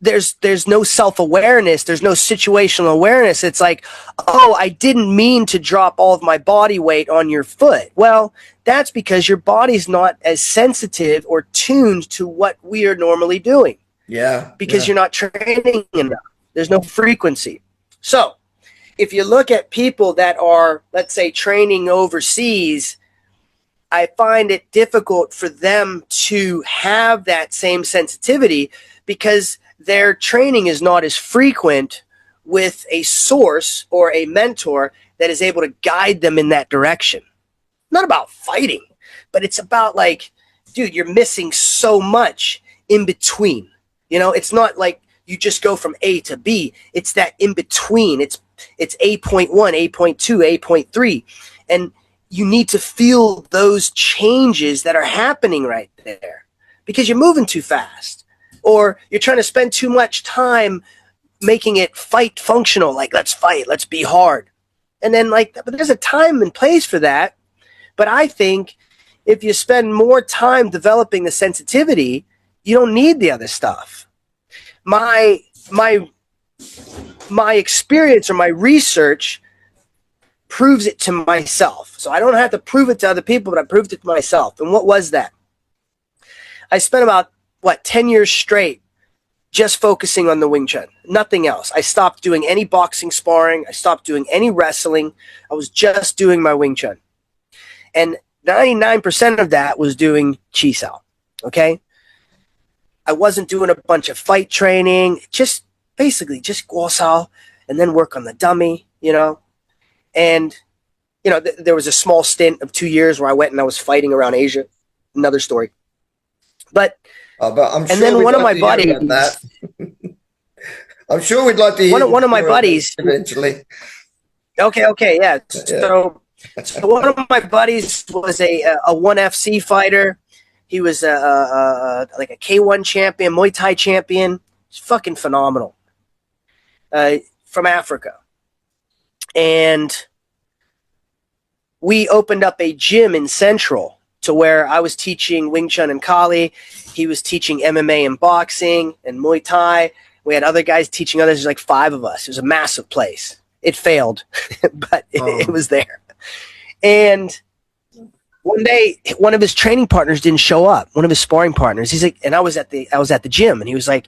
there's no self-awareness. There's no situational awareness. It's like, oh, I didn't mean to drop all of my body weight on your foot. Well, that's because your body's not as sensitive or tuned to what we are normally doing. Yeah. Because you're not training enough. There's no frequency. So if you look at people that are, let's say, training overseas, I find it difficult for them to have that same sensitivity because their training is not as frequent with a source or a mentor that is able to guide them in that direction. Not about fighting, but it's about like, dude, you're missing so much in between. It's not like you just go from A to B. It's that in between. It's A.1, A.2, A.3. And you need to feel those changes that are happening right there because you're moving too fast. Or you're trying to spend too much time making it fight functional, like let's fight, let's be hard. And then but there's a time and place for that. But I think if you spend more time developing the sensitivity, you don't need the other stuff. My experience or my research proves it to myself. So I don't have to prove it to other people, but I proved it to myself. And what was that? I spent about, 10 years straight just focusing on the Wing Chun, nothing else. I stopped doing any boxing sparring. I stopped doing any wrestling. I was just doing my Wing Chun. And 99% of that was doing Chi Sao, okay? I wasn't doing a bunch of fight training, just basically just Guo Sao and then work on the dummy, you know? And, you know, there was a small stint of 2 years where I went and I was fighting around Asia. Another story. But I'm sure and then one of my buddies, I'm sure we'd like to hear one of my buddies eventually. Okay, yeah. So one of my buddies was a 1FC fighter. He was like a K1 champion, Muay Thai champion. He's fucking phenomenal. From Africa. And we opened up a gym in Central to where I was teaching Wing Chun and Kali. He was teaching MMA and boxing and Muay Thai. We had other guys teaching others. There's like 5 of us. It was a massive place. It failed, but it was there. And one day, one of his training partners didn't show up. One of his sparring partners. He's like, and I was at the gym, and he was like,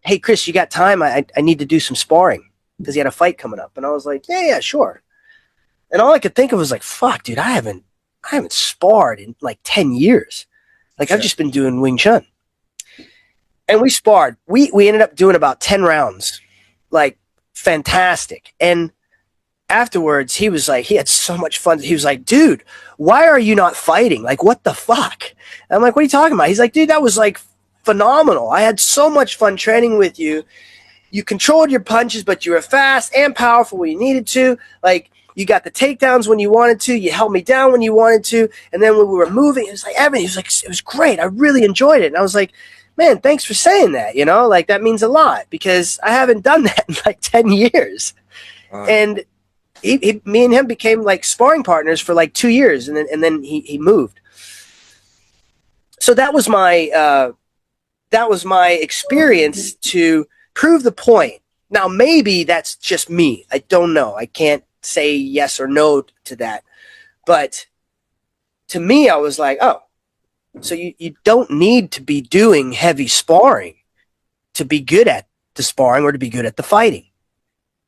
"Hey, Chris, you got time? I need to do some sparring," because he had a fight coming up. And I was like, yeah, sure. And all I could think of was like, fuck, dude, I haven't sparred in like 10 years. Like, I've just been doing Wing Chun. And we sparred. We ended up doing about 10 rounds. Like, fantastic. And afterwards, he was like, he had so much fun. He was like, dude, why are you not fighting? Like, what the fuck? And I'm like, what are you talking about? He's like, dude, that was like phenomenal. I had so much fun training with you. You controlled your punches, but you were fast and powerful when you needed to. Like, you got the takedowns when you wanted to. You held me down when you wanted to. And then when we were moving, it was like, Evan, he was like, it was great. I really enjoyed it. And I was like, man, thanks for saying that. You know, like, that means a lot because I haven't done that in like 10 years. And me and him became like sparring partners for like 2 years. And then he moved. So that was my experience to prove the point. Now, maybe that's just me. I don't know. I can't say yes or no to that. But to me, I was like, oh, so you don't need to be doing heavy sparring to be good at the sparring or to be good at the fighting.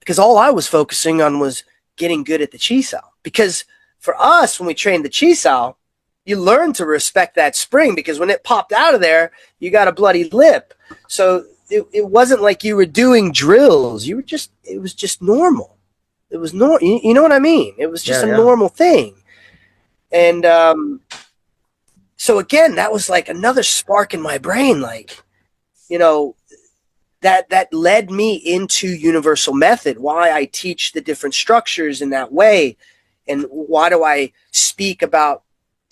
Because all I was focusing on was getting good at the Chi Sao. Because for us, when we trained the Chi Sao, you learn to respect that spring because when it popped out of there, you got a bloody lip. So it wasn't like you were doing drills. It was just normal. It was you know what I mean? It was just a normal thing. And so again, that was like another spark in my brain. Like, you know, that led me into Universal Method, why I teach the different structures in that way. And why do I speak about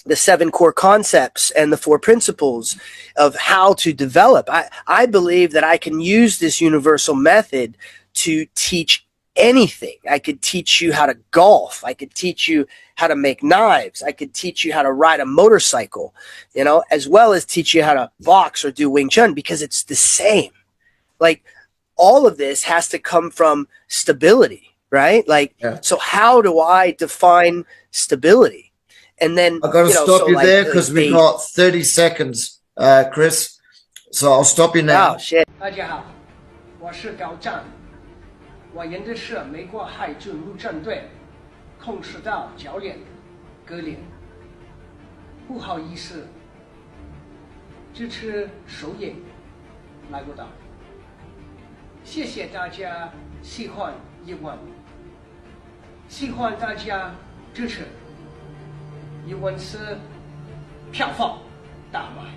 the 7 core concepts and the 4 principles of how to develop. I believe that I can use this Universal Method to teach anything. I could teach you how to golf. I could teach you how to make knives. I could teach you how to ride a motorcycle, you know, as well as teach you how to box or do Wing Chun because it's the same. Like, all of this has to come from stability, right? Like, so how do I define stability? And then I've got to stop you there because we've got 30 seconds, Chris. So I'll stop you now. Oh, shit. 大家好，我是高战，我沿着是美国海军陆战队空手道教练格林。不好意思，这次首演来不到，谢谢大家喜欢一文，喜欢大家支持。一文是票房大卖。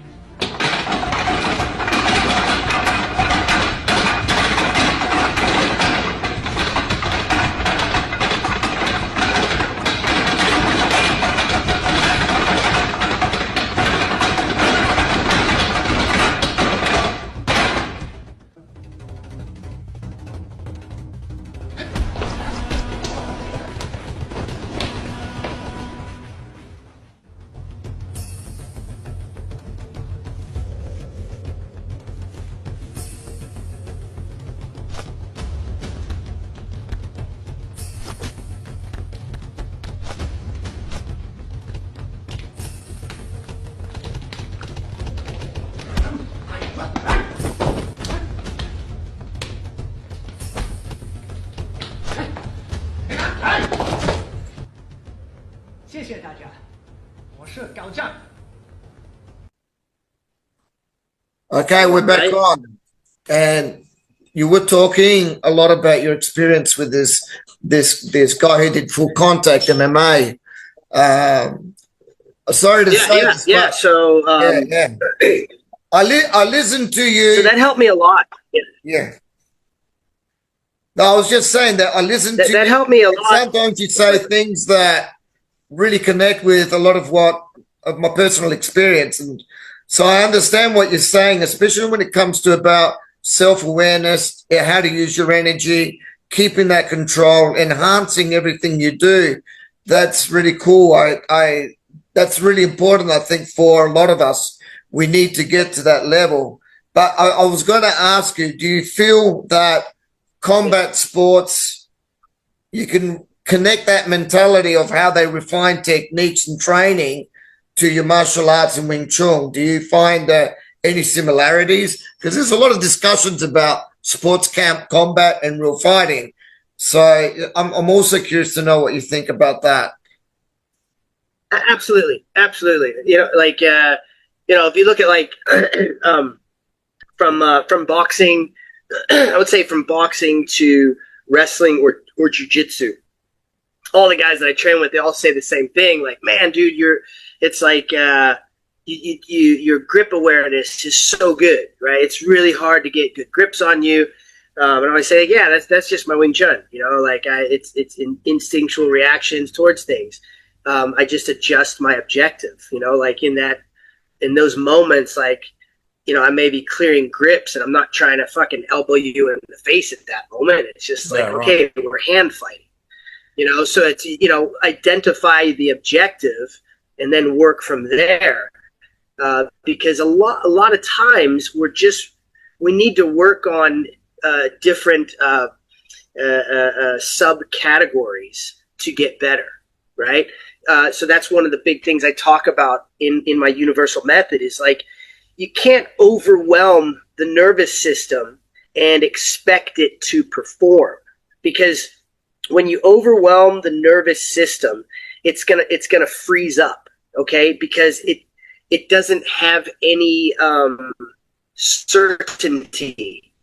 是高战。 Okay, we're back on, and you were talking a lot about your experience with this guy who did full contact MMA. Sorry to say this, but So I listened to you. So that helped me a lot. Yeah. No, I was just saying that I listened to you. That helped me a lot. Sometimes you say things that really connect with a lot of my personal experience, and so I understand what you're saying, especially when it comes to about self-awareness, how to use your energy, keeping that control, enhancing everything you do. That's really cool. That's really important, I think, for a lot of us. We need to get to that level. But I was going to ask you, do you feel that combat sports, you can connect that mentality of how they refine techniques and training to your martial arts and Wing Chun? Do you find any similarities? Because there's a lot of discussions about sports camp combat and real fighting. So I'm also curious to know what you think about that. Absolutely. You know, like if you look at like from boxing, I would say from boxing to wrestling or jiu-jitsu, all the guys that I train with, they all say the same thing. Like, man, dude, it's like your grip awareness is so good, right? It's really hard to get good grips on you. And I always say, yeah, that's just my Wing Chun. You know, like it's instinctual reactions towards things. I just adjust my objective. You know, like in those moments, like, you know, I may be clearing grips and I'm not trying to fucking elbow you in the face at that moment. It's just like, okay, we're hand fighting. You know, so it's, you know, identify the objective and then work from there. Because a lot of times we need to work on different subcategories to get better, right? So that's one of the big things I talk about in my universal method is like, you can't overwhelm the nervous system and expect it to perform, because when you overwhelm the nervous system, it's gonna freeze up, okay? Because it doesn't have any certainty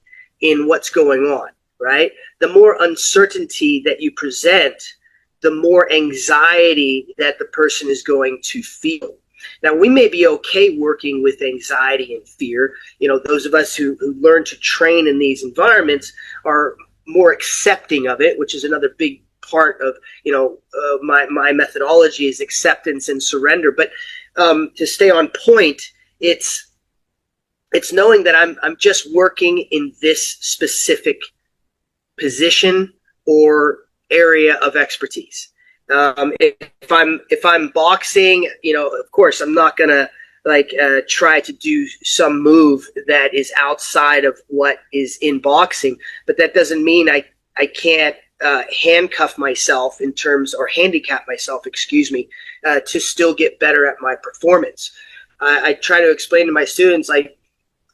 in what's going on, right? The more uncertainty that you present, the more anxiety that the person is going to feel. Now, we may be okay working with anxiety and fear. You know, those of us who learn to train in these environments are more accepting of it, which is another big part of, you know, my methodology is acceptance and surrender. But to stay on point, it's knowing that I'm just working in this specific position or area of expertise. If I'm boxing, you know, of course, I'm not gonna try to do some move that is outside of what is in boxing, but that doesn't mean I can't handcuff myself in terms, or handicap myself, excuse me, to still get better at my performance. I try to explain to my students, like,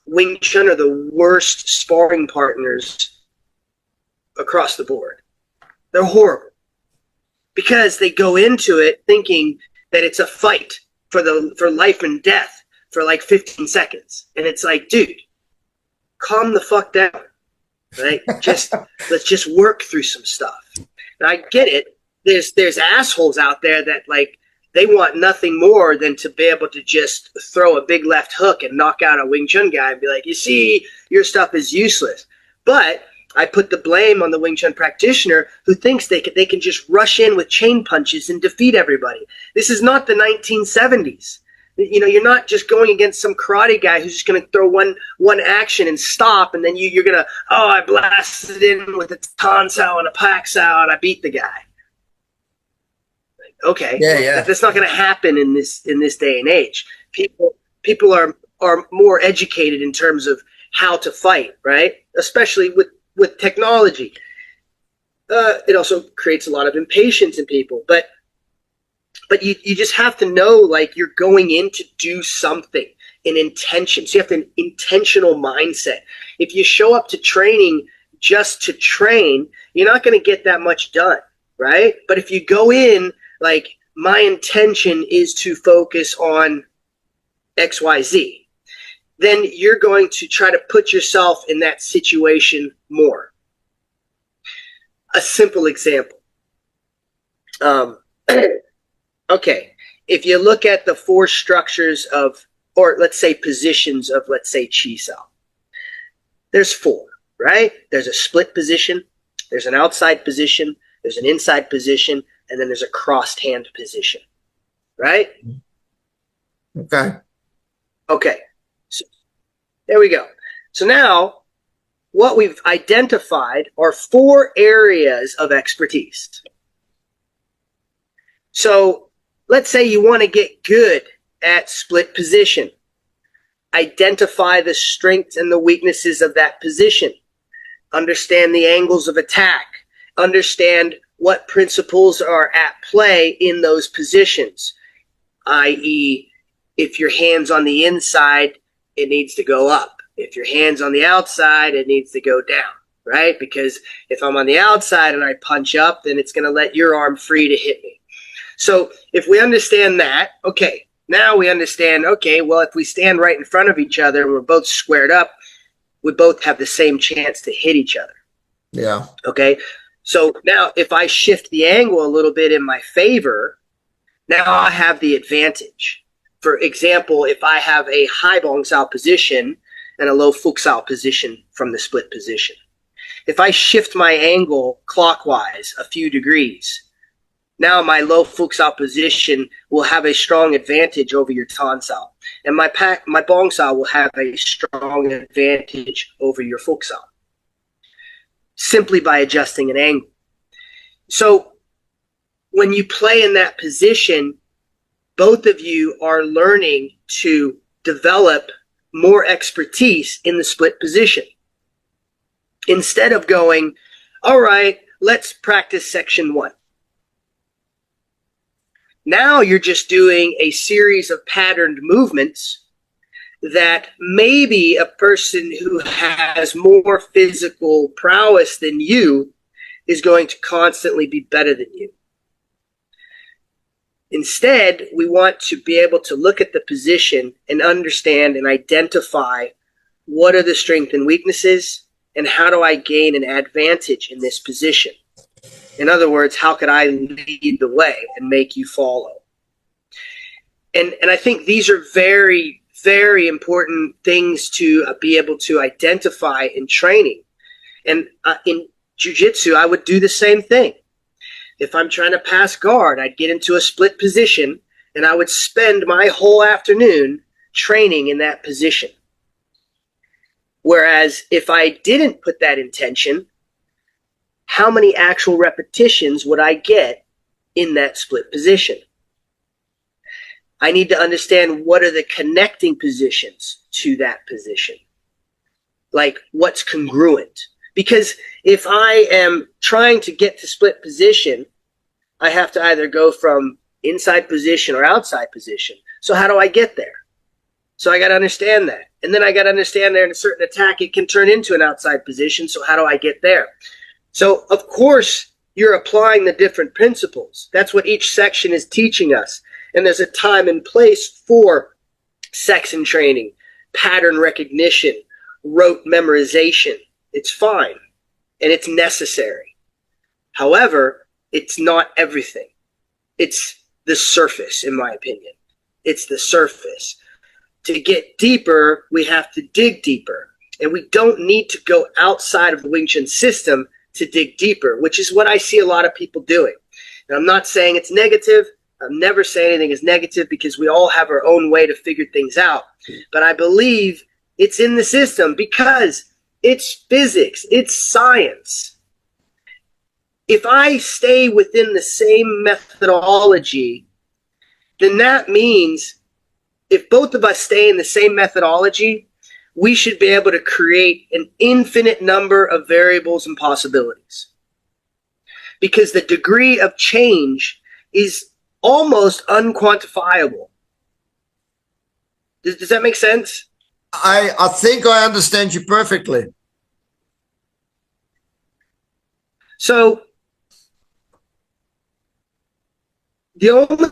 Wing Chun are the worst sparring partners across the board. They're horrible because they go into it thinking that it's a fight for life and death for like 15 seconds. And it's like, dude, calm the fuck down, right? Let's just work through some stuff. And I get it. There's assholes out there that, like, they want nothing more than to be able to just throw a big left hook and knock out a Wing Chun guy and be like, you see, your stuff is useless. But I put the blame on the Wing Chun practitioner who thinks they can just rush in with chain punches and defeat everybody. This is not the 1970s. You know, you're not just going against some karate guy who's just going to throw one action and stop, and then you're going to, oh, I blasted in with a Tan Sao and a Pak Sao and I beat the guy. Okay, yeah. That's not going to happen in this day and age. People are more educated in terms of how to fight, right? Especially with technology. It also creates a lot of impatience in people, but you just have to know, like, you're going in to do something, an intention. So you have an intentional mindset. If you show up to training just to train, you're not going to get that much done, right? But if you go in like, my intention is to focus on XYZ, then you're going to try to put yourself in that situation more. A simple example. Okay, if you look at the 4 structures of, or let's say positions of, let's say, Chi Sao, there's 4, right? There's a split position, there's an outside position, there's an inside position, and then there's a crossed hand position, right? Okay. Okay, so there we go. So now what we've identified are 4 areas of expertise. So let's say you want to get good at split position. Identify the strengths and the weaknesses of that position. Understand the angles of attack. Understand what principles are at play in those positions, i.e., if your hand's on the inside, it needs to go up. If your hand's on the outside, it needs to go down, right? Because if I'm on the outside and I punch up, then it's going to let your arm free to hit me. So if we understand that, okay, now we understand, okay, well, if we stand right in front of each other and we're both squared up, we both have the same chance to hit each other. Yeah. Okay. So now if I shift the angle a little bit in my favor, now I have the advantage. For example, if I have a high Bong Sao position and a low Fuk Sao position from the split position, if I shift my angle clockwise a few degrees, now my low Fuk Sao position will have a strong advantage over your Tan Sao. And my Bong Sao will have a strong advantage over your Fuk Sao, simply by adjusting an angle. So when you play in that position, both of you are learning to develop more expertise in the split position. Instead of going, all right, let's practice section 1. Now you're just doing a series of patterned movements that maybe a person who has more physical prowess than you is going to constantly be better than you. Instead, we want to be able to look at the position and understand and identify what are the strengths and weaknesses and how do I gain an advantage in this position. In other words, how could I lead the way and make you follow? And I think these are very, very important things to be able to identify in training. And in jiu-jitsu, I would do the same thing. If I'm trying to pass guard, I'd get into a split position and I would spend my whole afternoon training in that position. Whereas if I didn't put that intention, how many actual repetitions would I get in that split position? I need to understand what are the connecting positions to that position. Like what's congruent. Because if I am trying to get to split position, I have to either go from inside position or outside position. So how do I get there? So I got to understand that. And then I got to understand that in a certain attack, it can turn into an outside position. So how do I get there? So, of course, you're applying the different principles. That's what each section is teaching us. And there's a time and place for section training, pattern recognition, rote memorization. It's fine, and it's necessary. However, it's not everything. It's the surface, in my opinion. It's the surface. To get deeper, we have to dig deeper. And we don't need to go outside of the Wing Chun system to dig deeper, which is what I see a lot of people doing. And I'm not saying it's negative. I'm never saying anything is negative because we all have our own way to figure things out. But I believe it's in the system because it's physics, it's science. If I stay within the same methodology, then that means if both of us stay in the same methodology, we should be able to create an infinite number of variables and possibilities. Because the degree of change is almost unquantifiable. Does that make sense? I think I understand you perfectly. So The only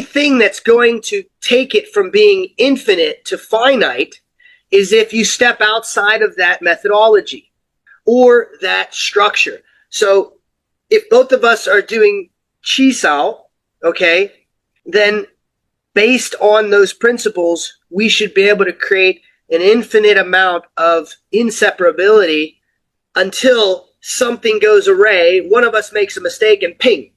thing that's going to take it from being infinite to finite is if you step outside of that methodology or that structure. So if both of us are doing Chi Sao, okay, then based on those principles, we should be able to create an infinite amount of inseparability until something goes awry, one of us makes a mistake, and ping,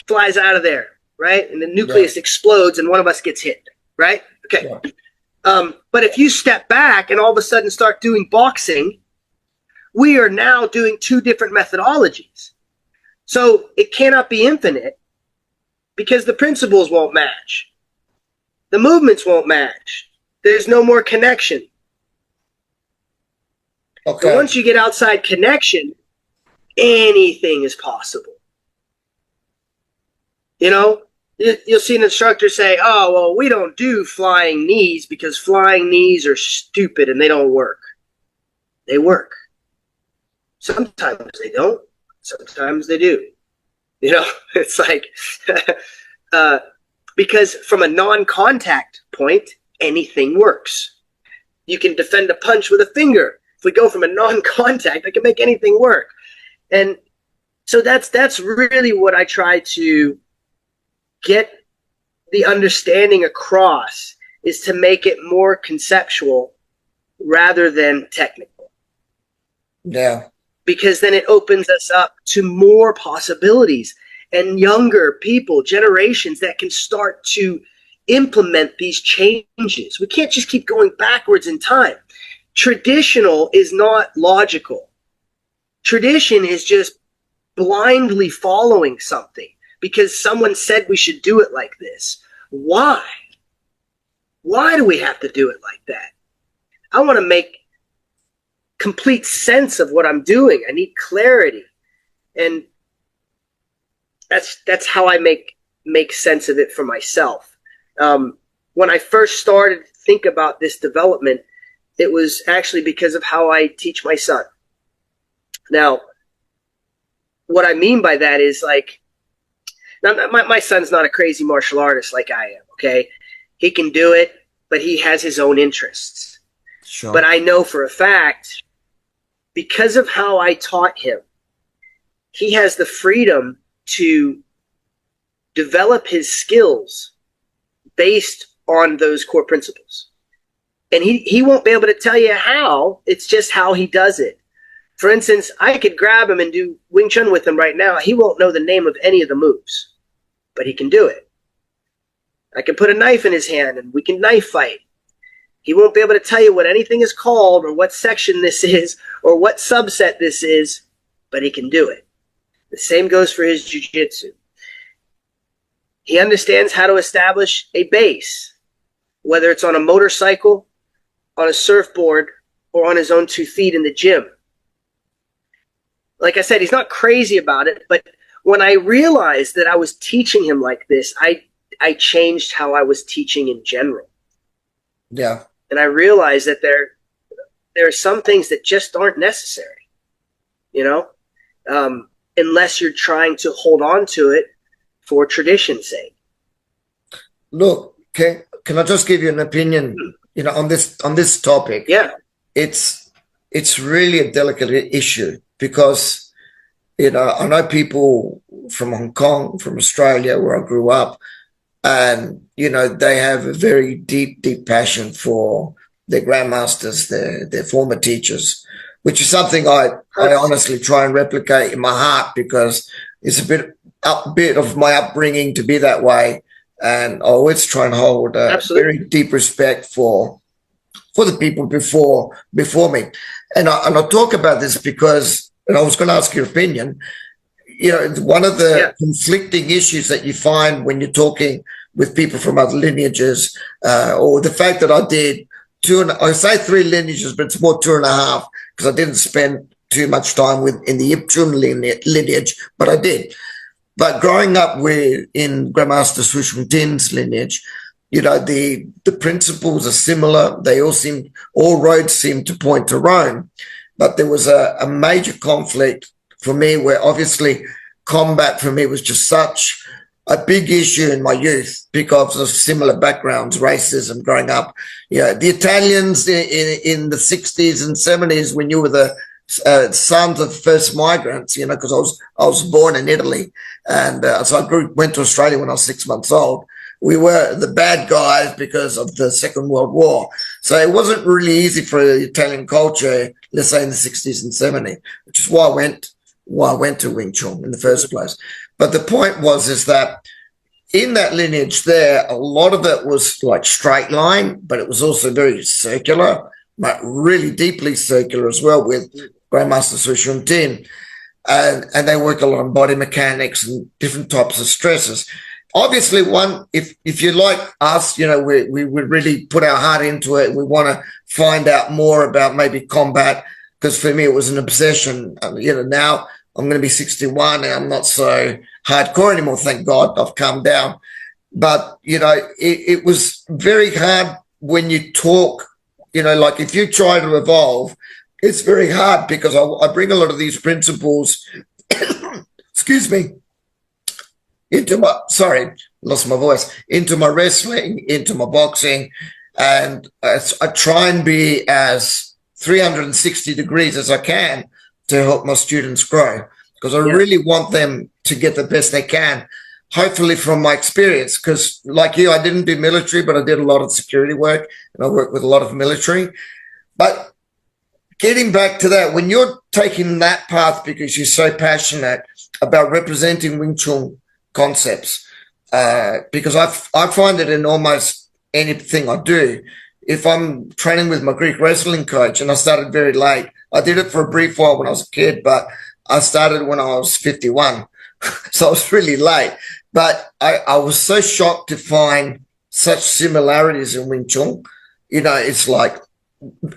flies out of there, right? And the nucleus explodes and one of us gets hit, right? Okay. Yeah. But if you step back and all of a sudden start doing boxing, we are now doing two different methodologies. So it cannot be infinite because the principles won't match. The movements won't match. There's no more connection. Okay. But once you get outside connection, anything is possible. You know, you'll see an instructor say, oh, well, we don't do flying knees because flying knees are stupid and they don't work. They work. Sometimes they don't. Sometimes they do. You know, it's like, because from a non-contact point, anything works. You can defend a punch with a finger. If we go from a non-contact, I can make anything work. And so that's really what I try to get the understanding across, is to make it more conceptual rather than technical. Yeah. Because then it opens us up to more possibilities and younger people, generations that can start to implement these changes. We can't just keep going backwards in time. Traditional is not logical. Tradition is just blindly following something because someone said we should do it like this. Why? Why do we have to do it like that? I want to make complete sense of what I'm doing. I need clarity. And that's how I make sense of it for myself. When I first started to think about this development, it was actually because of how I teach my son. Now, what I mean by that is, like, now my son's not a crazy martial artist like I am, okay? He can do it, but he has his own interests. Sure. But I know for a fact, because of how I taught him, he has the freedom to develop his skills based on those core principles. And he won't be able to tell you how. It's just how he does it. For instance, I could grab him and do Wing Chun with him right now. He won't know the name of any of the moves, but he can do it. I can put a knife in his hand and we can knife fight. He won't be able to tell you what anything is called or what section this is or what subset this is, but he can do it. The same goes for his jiu-jitsu. He understands how to establish a base, whether it's on a motorcycle, on a surfboard, or on his own 2 feet in the gym. Like I said, he's not crazy about it, but when I realized that I was teaching him like this, I changed how I was teaching in general. Yeah. And I realized that there are some things that just aren't necessary, you know, unless you're trying to hold on to it for tradition's sake. Look, can I just give you an opinion, you know, on this topic? Yeah. It's really a delicate issue because, you know, I know people from Hong Kong, from Australia, where I grew up, and, you know, they have a very deep, deep passion for their grandmasters, their former teachers, which is something I honestly try and replicate in my heart because it's a bit of my upbringing to be that way. And I always try and hold a very deep respect for the people before me. And I talk about this because, and I was going to ask your opinion, you know, one of the conflicting issues that you find when you're talking with people from other lineages, or the fact that I did I say 3 lineages, but it's more 2.5 because I didn't spend too much time in the Chun lineage, but I did. But growing up in Grandmaster Cheng Chuen Fun's lineage, you know, the principles are similar. They all roads seem to point to Rome. But there was a major conflict for me where obviously combat for me was just such a big issue in my youth because of similar backgrounds, racism growing up. The Italians in the 60s and 70s, when you were the sons of first migrants, because I was born in Italy, and so I went to Australia when I was 6 months old. We were the bad guys because of the Second World War. So it wasn't really easy for the Italian culture, let's say in the 60s and 70s, which is why I went to Wing Chun in the first place. But the point is that in that lineage there, a lot of it was like straight line, but it was also very circular, but really deeply circular as well with Grandmaster Cheng Chuen Fun. And they work a lot on body mechanics and different types of stresses. Obviously, if you like us, we would really put our heart into it. We want to find out more about maybe combat, because for me it was an obsession. Now I'm going to be 61 and I'm not so hardcore anymore. Thank God, I've calmed down. But it was very hard when you talk. Like if you try to evolve, it's very hard because I bring a lot of these principles. Excuse me. Into my wrestling, into my boxing, and I try and be as 360 degrees as I can to help my students grow, because I really want them to get the best they can, hopefully from my experience, because like you, I didn't do military, but I did a lot of security work, and I worked with a lot of military. But getting back to that, when you're taking that path because you're so passionate about representing Wing Chun concepts, because I find it in almost anything I do. If I'm training with my Greek wrestling coach, and I started very late, I did it for a brief while when I was a kid, but I started when I was 51, so I was really late. But I was so shocked to find such similarities in Wing Chun. It's like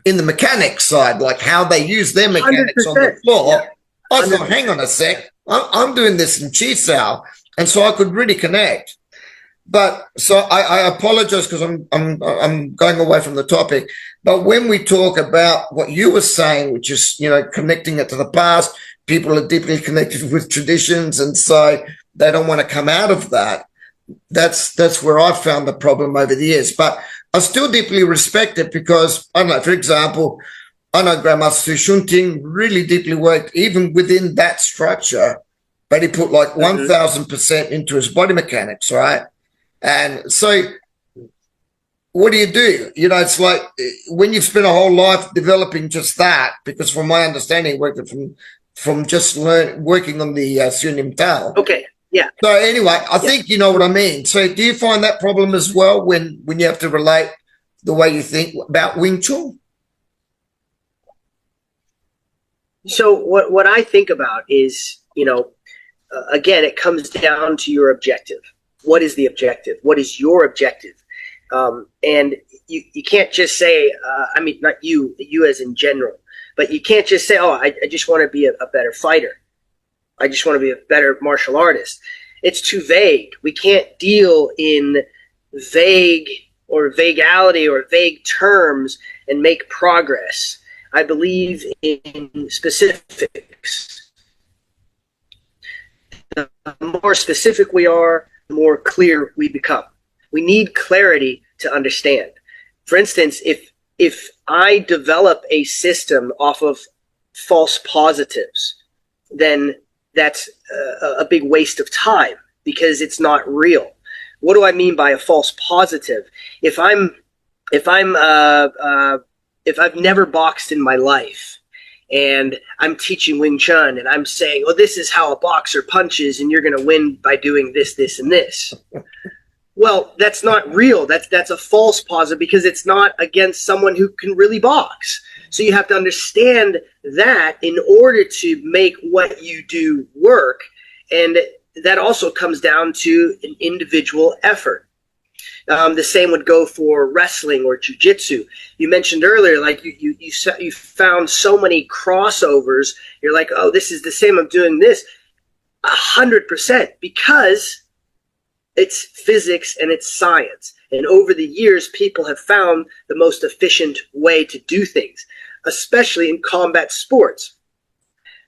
in the mechanics side, like how they use their mechanics 100%. On the floor. Yeah. I thought, hang on a sec, I'm doing this in Chi Sao. And so I could really connect. But so I apologize because I'm going away from the topic. But when we talk about what you were saying, which is, connecting it to the past, people are deeply connected with traditions, and so they don't want to come out of that. That's where I've found the problem over the years. But I still deeply respect it because, I don't know, for example, I know Grandmaster Cheng Chuen Fun really deeply worked even within that structure, but he put like 1,000% into his body mechanics, right? And so what do? It's like when you've spent a whole life developing just that, because from my understanding, worked from just working on the Sunim Tao. Okay, yeah. So anyway, I think you know what I mean. So do you find that problem as well when you have to relate the way you think about Wing Chun? So what I think about is, again, it comes down to your objective. What is the objective? What is your objective? And you can't just say, not you as in general, but you can't just say, I just want to be a better fighter. I just want to be a better martial artist. It's too vague. We can't deal in vague or vaguality or vague terms and make progress. I believe in specifics. The more specific we are, the more clear we become. We need clarity to understand. For instance, if I develop a system off of false positives, then that's a big waste of time because it's not real. What do I mean by a false positive? If I've never boxed in my life and I'm teaching Wing Chun and I'm saying, this is how a boxer punches and you're going to win by doing this, this, and this. Well, that's not real. That's a false positive because it's not against someone who can really box. So you have to understand that in order to make what you do work. And that also comes down to an individual effort. The same would go for wrestling or jiu-jitsu. You mentioned earlier, like you found so many crossovers. You're like, this is the same. I'm doing this 100% because it's physics and it's science. And over the years, people have found the most efficient way to do things, especially in combat sports,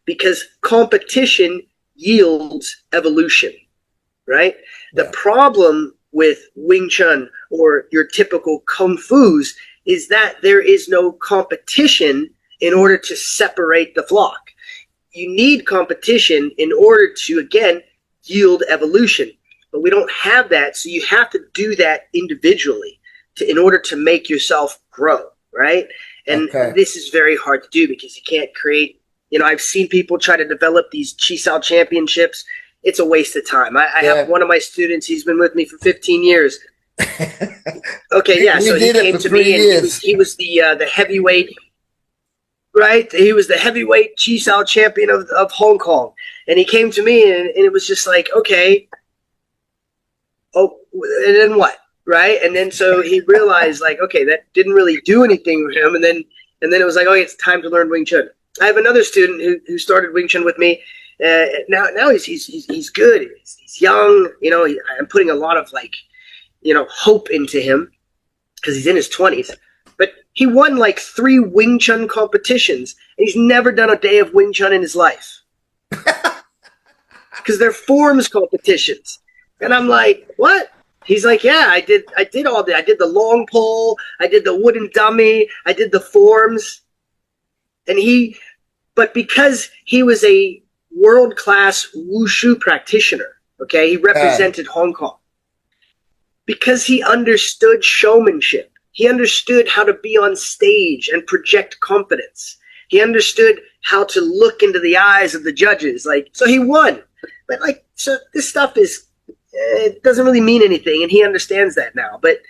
because competition yields evolution. right? The problem with Wing Chun or your typical Kung Fu's is that there is no competition in order to separate the flock. You need competition in order to, again, yield evolution. But we don't have that, so you have to do that individually in order to make yourself grow, right? And this is very hard to do because you can't create, I've seen people try to develop these Chisao championships. It's a waste of time. I have one of my students, he's been with me for 15 years. Okay, yeah, so he came to me and he was the heavyweight, right? He was the heavyweight Chisao champion of Hong Kong. And he came to me and it was just like, okay, oh, and then what? Right. And then so he realized like, okay, that didn't really do anything for him. And then it was like, oh, it's time to learn Wing Chun. I have another student who started Wing Chun with me. Now he's good. He's young. I'm putting a lot of hope into him because he's in his 20s. But he won like 3 Wing Chun competitions and he's never done a day of Wing Chun in his life because they're forms competitions. And I'm like, what? He's like, yeah, I did all that. I did the long pole. I did the wooden dummy. I did the forms. But because he was a world-class wushu practitioner, okay, he represented Hong Kong. Because he understood showmanship. He understood how to be on stage and project confidence. He understood how to look into the eyes of the judges. So he won. But so this stuff it doesn't really mean anything, and he understands that now. But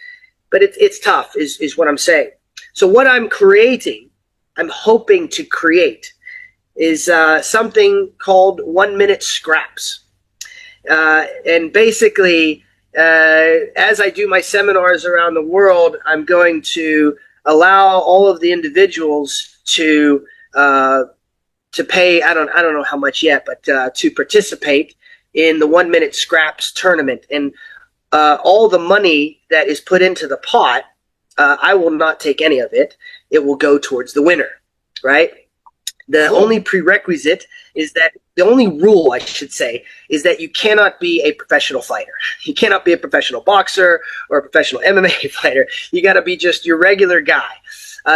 it's tough, is what I'm saying. So what I'm hoping to create, is something called 1 minute scraps. And basically, as I do my seminars around the world, I'm going to allow all of the individuals to pay. I don't know how much yet, but to participate in the 1 minute scraps tournament. And all the money that is put into the pot, I will not take any of it. It will go towards the winner, right? The only prerequisite is that the only rule, I should say, is that you cannot be a professional fighter. You cannot be a professional boxer or a professional MMA fighter. You got to be just your regular guy.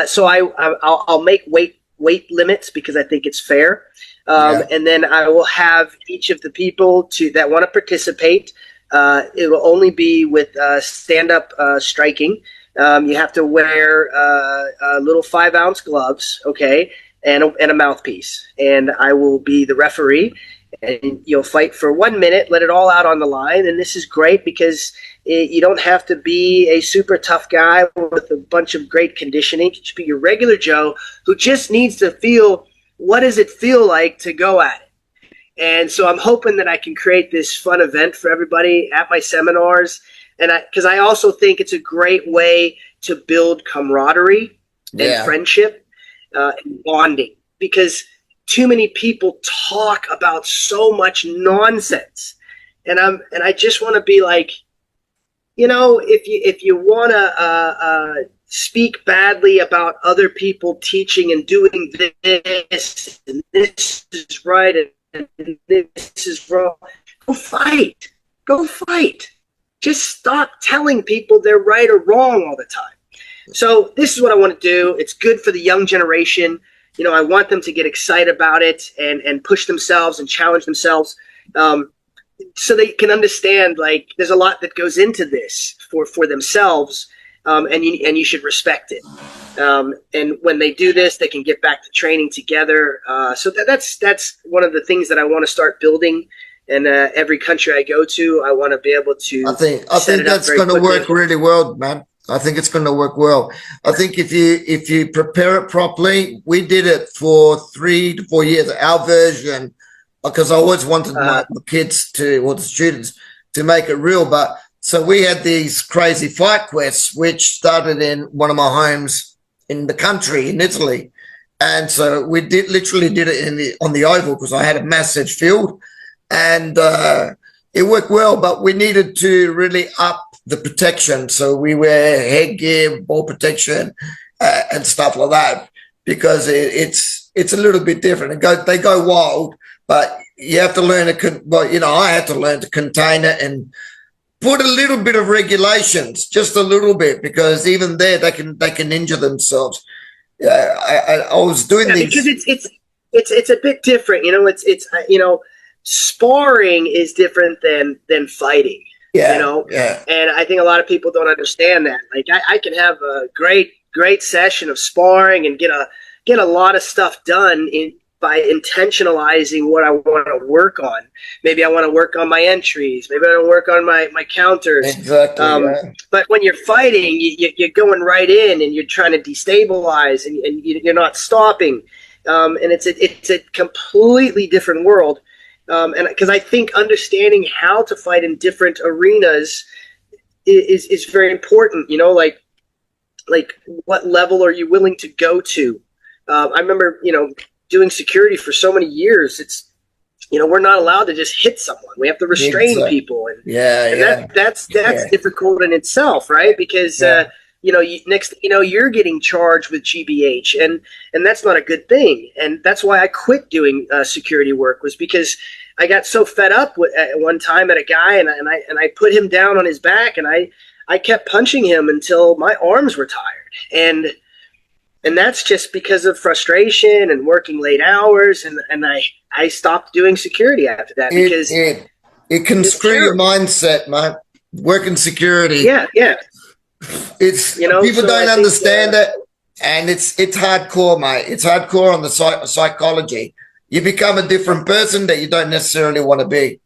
So I'll make weight limits because I think it's fair. And then I will have each of the people that want to participate. It will only be with stand-up striking. You have to wear little 5-ounce gloves, okay, and a mouthpiece. And I will be the referee. And you'll fight for 1 minute, let it all out on the line. And this is great because you don't have to be a super tough guy with a bunch of great conditioning. You should be your regular Joe who just needs to feel, what does it feel like to go at it? And so I'm hoping that I can create this fun event for everybody at my seminars. And because I also think it's a great way to build camaraderie and friendship and bonding, because too many people talk about so much nonsense. And I just want to be like, if you want to speak badly about other people teaching and doing this, and this is right and this is wrong, go fight. Just stop telling people they're right or wrong all the time. So this is what I want to do. It's good for the young generation. I want them to get excited about it and push themselves and challenge themselves, so they can understand, there's a lot that goes into this for themselves, and you should respect it. And when they do this, they can get back to training together. So that's one of the things that I want to start building. And every country I go to, I want to be able to. I think that's going to work really well, man. I think it's going to work well. I think if you prepare it properly, we did it for 3 to 4 years, our version, because I always wanted my kids or the students to make it real. But so we had these crazy fight quests, which started in one of my homes in the country in Italy. And so we literally did it on the oval because I had a massive field. And it worked well, but we needed to really up the protection. So we wear headgear, ball protection, and stuff like that, because it's a little bit different. They go wild, but you have to learn I had to learn to contain it and put a little bit of regulations, just a little bit, because even there they can injure themselves. I was doing these because it's a bit different. Sparring is different than fighting. And I think a lot of people don't understand that. Like I can have a great session of sparring and get a lot of stuff done by intentionalizing what I want to work on. Maybe I want to work on my entries. Maybe I want to work on my counters. Exactly. But when you're fighting, you're going right in and you're trying to destabilize and you're not stopping. And it's a completely different world. And because I think understanding how to fight in different arenas is very important. Like what level are you willing to go to? I remember, doing security for so many years. It's, we're not allowed to just hit someone. We have to restrain people. And that's difficult in itself, right? Because, next, you're getting charged with GBH and that's not a good thing. And that's why I quit doing security work, was because I got so fed up at one time at a guy and I put him down on his back and I kept punching him until my arms were tired. And that's just because of frustration and working late hours. And I stopped doing security after that because it can screw your mindset, mate. Working security. Yeah. It's, people don't understand it. And it's hardcore, mate. It's hardcore on the psychology. You become a different person that you don't necessarily want to be.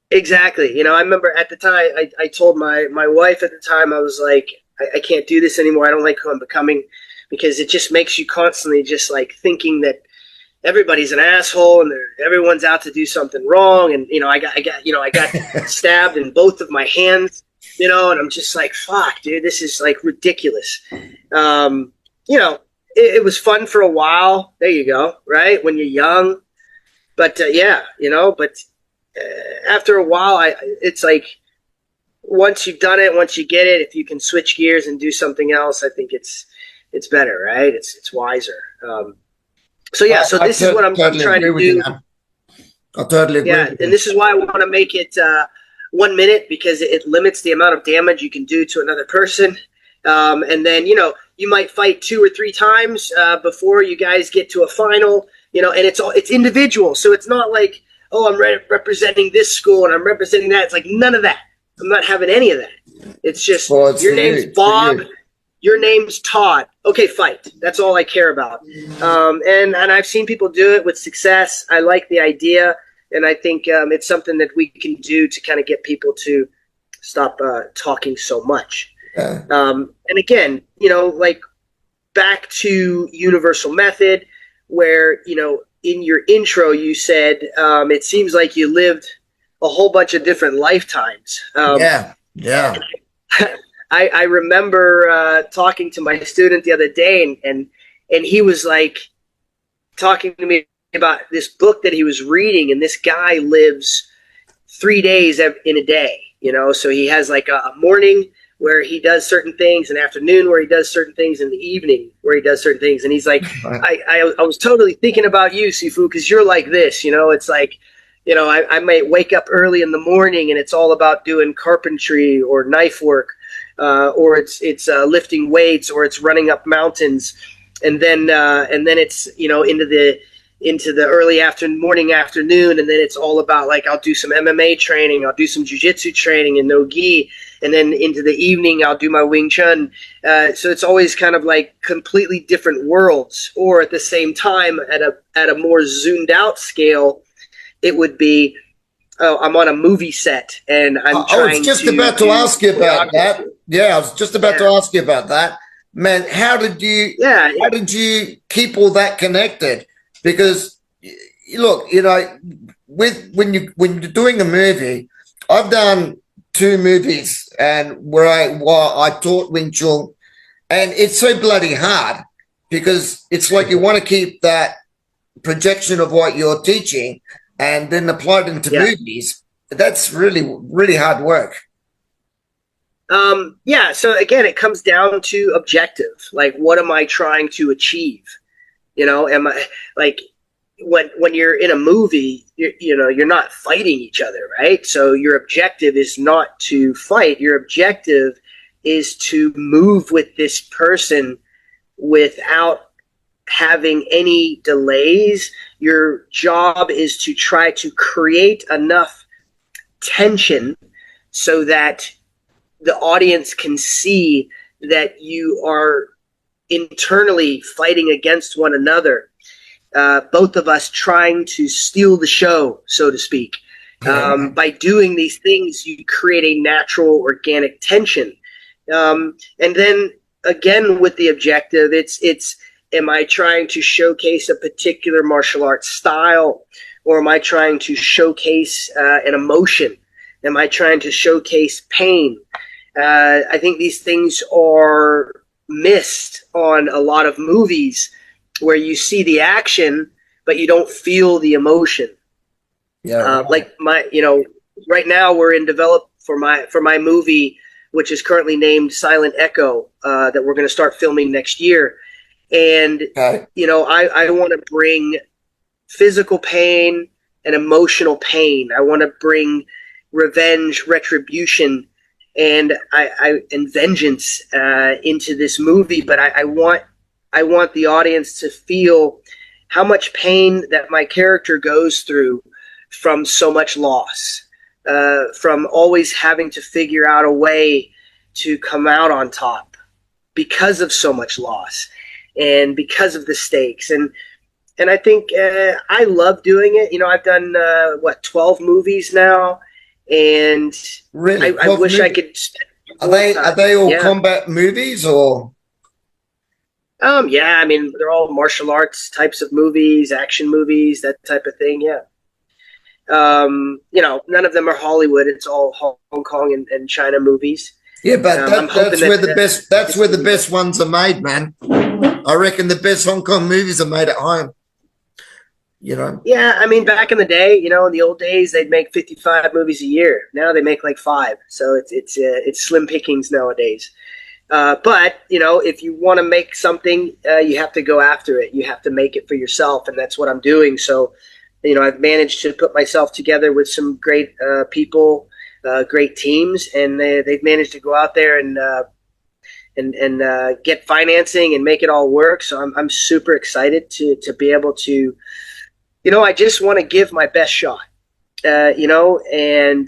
Exactly. I remember at the time, I told my wife at the time, I was like, I can't do this anymore. I don't like who I'm becoming, because it just makes you constantly just like thinking that everybody's an asshole and everyone's out to do something wrong. And, I got stabbed in both of my hands, and I'm just like, fuck, dude, this is like ridiculous. It was fun for a while. There you go. Right. When you're young, but after a while, it's like, once you've done it, once you get it, if you can switch gears and do something else, I think it's better, right? It's wiser. So this is what I'm trying to do. I totally agree. Yeah, and this is why I want to make it 1 minute, because it limits the amount of damage you can do to another person. And then, you might fight 2 or 3 times before you guys get to a final, and it's individual. So it's not like, oh, I'm representing this school and I'm representing that. It's like none of that. I'm not having any of that. It's just your name's Bob, your name's Todd. Okay, fight. That's all I care about. And I've seen people do it with success. I like the idea, and I think it's something that we can do to kind of get people to stop talking so much. And again, like back to universal method, where in your intro you said it seems like you lived a whole bunch of different lifetimes. Yeah. I remember talking to my student the other day, and he was like talking to me about this book that he was reading, and this guy lives 3 days in a day. So he has like a morning where he does certain things, an afternoon where he does certain things, and the evening where he does certain things. And he's like, I was totally thinking about you, Sifu, because you're like this. It's like, I might wake up early in the morning and it's all about doing carpentry or knife work, or it's lifting weights, or it's running up mountains, and then it's into the early morning, afternoon, and then it's all about like I'll do some MMA training, I'll do some jiu-jitsu training and no gi, and then into the evening I'll do my Wing Chun. So it's always kind of like completely different worlds. Or at the same time, at a more zoomed out scale, it would be, I'm on a movie set and I'm trying to... I was just about to ask you about that. Yeah, I was just about to ask you about that. Man, how did you keep all that connected? Because, look, when you're doing a movie, I've done 2 movies and where I taught Wing Chun, and it's so bloody hard because it's like you want to keep that projection of what you're teaching and then apply it into movies. That's really, really hard work. So again, it comes down to objective. Like, what am I trying to achieve? Am I like, when you're in a movie, you're not fighting each other, right? So your objective is not to fight. Your objective is to move with this person without having any delays. Your job is to try to create enough tension so that the audience can see that you are internally fighting against one another. Both of us trying to steal the show, so to speak. By doing these things, you create a natural, organic tension. And then again, with the objective, it's am I trying to showcase a particular martial arts style, or am I trying to showcase an emotion? Am I trying to showcase pain? I think these things are missed on a lot of movies, where you see the action, but you don't feel the emotion. Yeah. Like right now we're in develop for my movie, which is currently named Silent Echo, that we're going to start filming next year. And, Okay. I want to bring physical pain and emotional pain. I want to bring revenge, retribution, and and vengeance into this movie. But I want the audience to feel how much pain that my character goes through from so much loss, from always having to figure out a way to come out on top because of so much loss and because of the stakes. And I think I love doing it. I've done 12 movies now, and Really? I wish I could. Are they all combat movies or? Yeah, I mean, they're all martial arts types of movies, action movies, that type of thing. Yeah. None of them are Hollywood. It's all Hong Kong and China movies. Yeah, but that's where the best ones are made, man. I reckon the best Hong Kong movies are made at home. Yeah, I mean, back in the day, in the old days, they'd make 55 movies a year. Now they make like 5, so it's slim pickings nowadays. But if you want to make something, you have to go after it. You have to make it for yourself, and that's what I'm doing. So, I've managed to put myself together with some great people, great teams, and they've managed to go out there and get financing and make it all work. So I'm super excited to be able to. I just want to give my best shot, and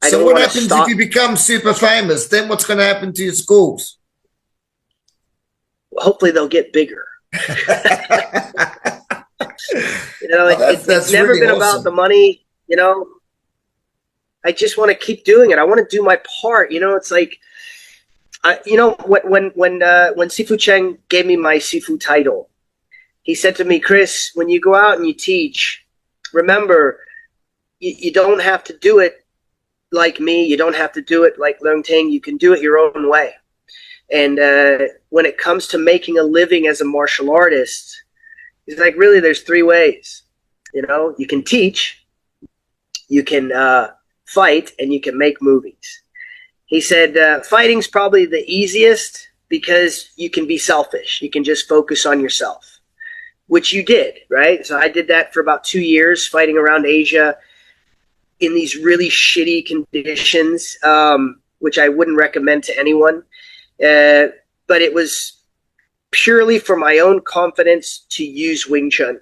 I so don't what want to happens stop. if you become super famous? Then what's going to happen to your schools? Hopefully they'll get bigger. It's never really been awesome. about the money. I just want to keep doing it. I want to do my part. It's like, when Sifu Cheng gave me my Sifu title, he said to me, Chris, when you go out and you teach, remember, you don't have to do it like me. You don't have to do it like Leung Ting. You can do it your own way. And when it comes to making a living as a martial artist, he's like, really, there's 3 ways. You can teach, you can fight, and you can make movies. He said, fighting's probably the easiest because you can be selfish. You can just focus on yourself. Which you did, right? So I did that for about 2 years, fighting around Asia in these really shitty conditions, which I wouldn't recommend to anyone. But it was purely for my own confidence to use Wing Chun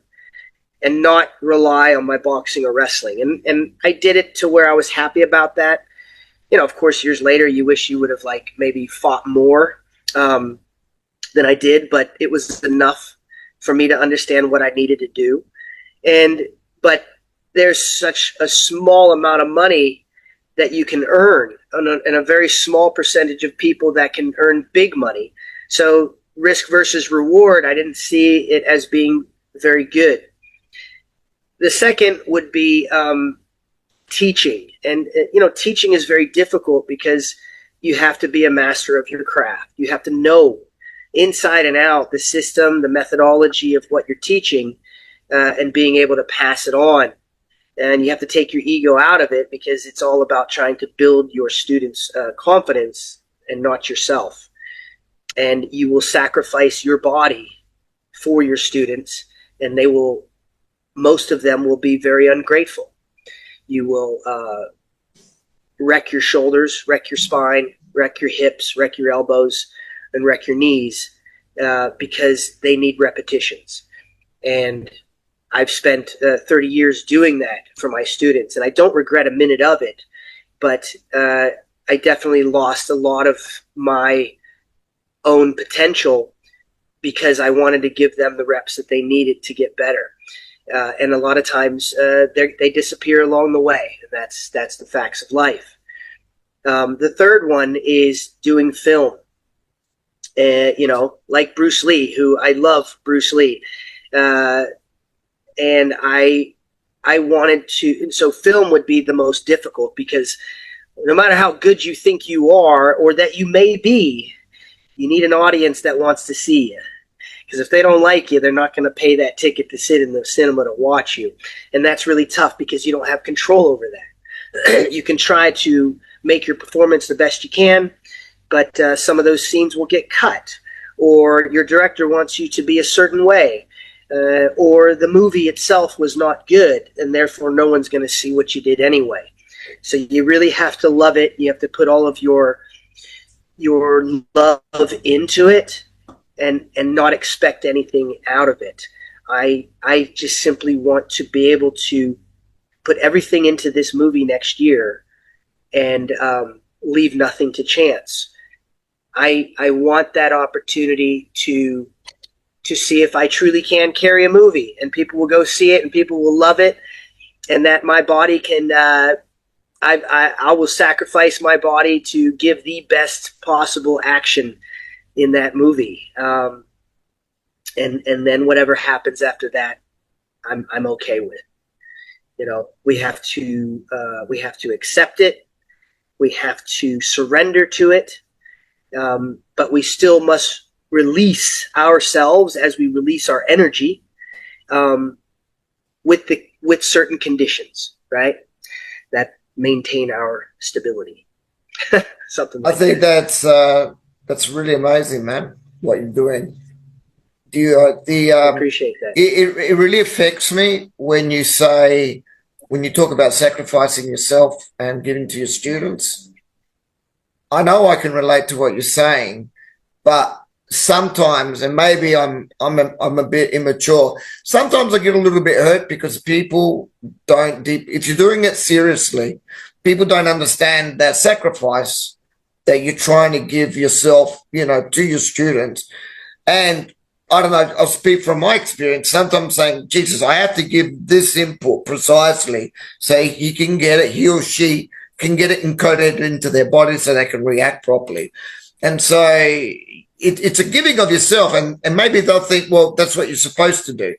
and not rely on my boxing or wrestling. And I did it to where I was happy about that. Of course, years later, you wish you would have maybe fought more than I did, but it was enough for me to understand what I needed to do. But there's such a small amount of money that you can earn, and a very small percentage of people that can earn big money. So risk versus reward, I didn't see it as being very good. The second would be teaching. And, teaching is very difficult because you have to be a master of your craft. You have to know inside and out the system, the methodology of what you're teaching, and being able to pass it on. And you have to take your ego out of it because it's all about trying to build your students' confidence and not yourself. And you will sacrifice your body for your students, and they will most of them will be very ungrateful. You will wreck your shoulders, wreck your spine, wreck your hips, wreck your elbows, and wreck your knees because they need repetitions. And I've spent 30 years doing that for my students, and I don't regret a minute of it, but I definitely lost a lot of my own potential because I wanted to give them the reps that they needed to get better. And a lot of times they disappear along the way. That's the facts of life. The third one is doing film. Like Bruce Lee, who I love Bruce Lee. And I wanted to, so film would be the most difficult because no matter how good you think you are or that you may be, you need an audience that wants to see you. Because if they don't like you, they're not going to pay that ticket to sit in the cinema to watch you. And that's really tough because you don't have control over that. You can try to make your performance the best you can, but some of those scenes will get cut. Or your director wants you to be a certain way. Or the movie itself was not good, and therefore no one's going to see what you did anyway. So you really have to love it. You have to put all of your love into it. And not expect anything out of it. I just simply want to be able to put everything into this movie next year and leave nothing to chance. I want that opportunity to see if I truly can carry a movie, and people will go see it and people will love it, and that my body can I will sacrifice my body to give the best possible action in that movie, and then whatever happens after that, I'm okay with. We have to accept it, we have to surrender to it, but we still must release ourselves as we release our energy, with certain conditions, right, that maintain our stability. Something like I think that. That's really amazing, man, what you're doing. I appreciate that. It really affects me when you talk about sacrificing yourself and giving to your students. I know I can relate to what you're saying, but sometimes, and maybe I'm a bit immature, sometimes I get a little bit hurt because people don't, if you're doing it seriously, people don't understand that sacrifice that you're trying to give yourself, to your students. And I don't know, I'll speak from my experience, sometimes saying, Jesus, I have to give this input precisely so he can get it, he or she can get it encoded into their body so they can react properly. And so it's a giving of yourself, and maybe they'll think, well, that's what you're supposed to do.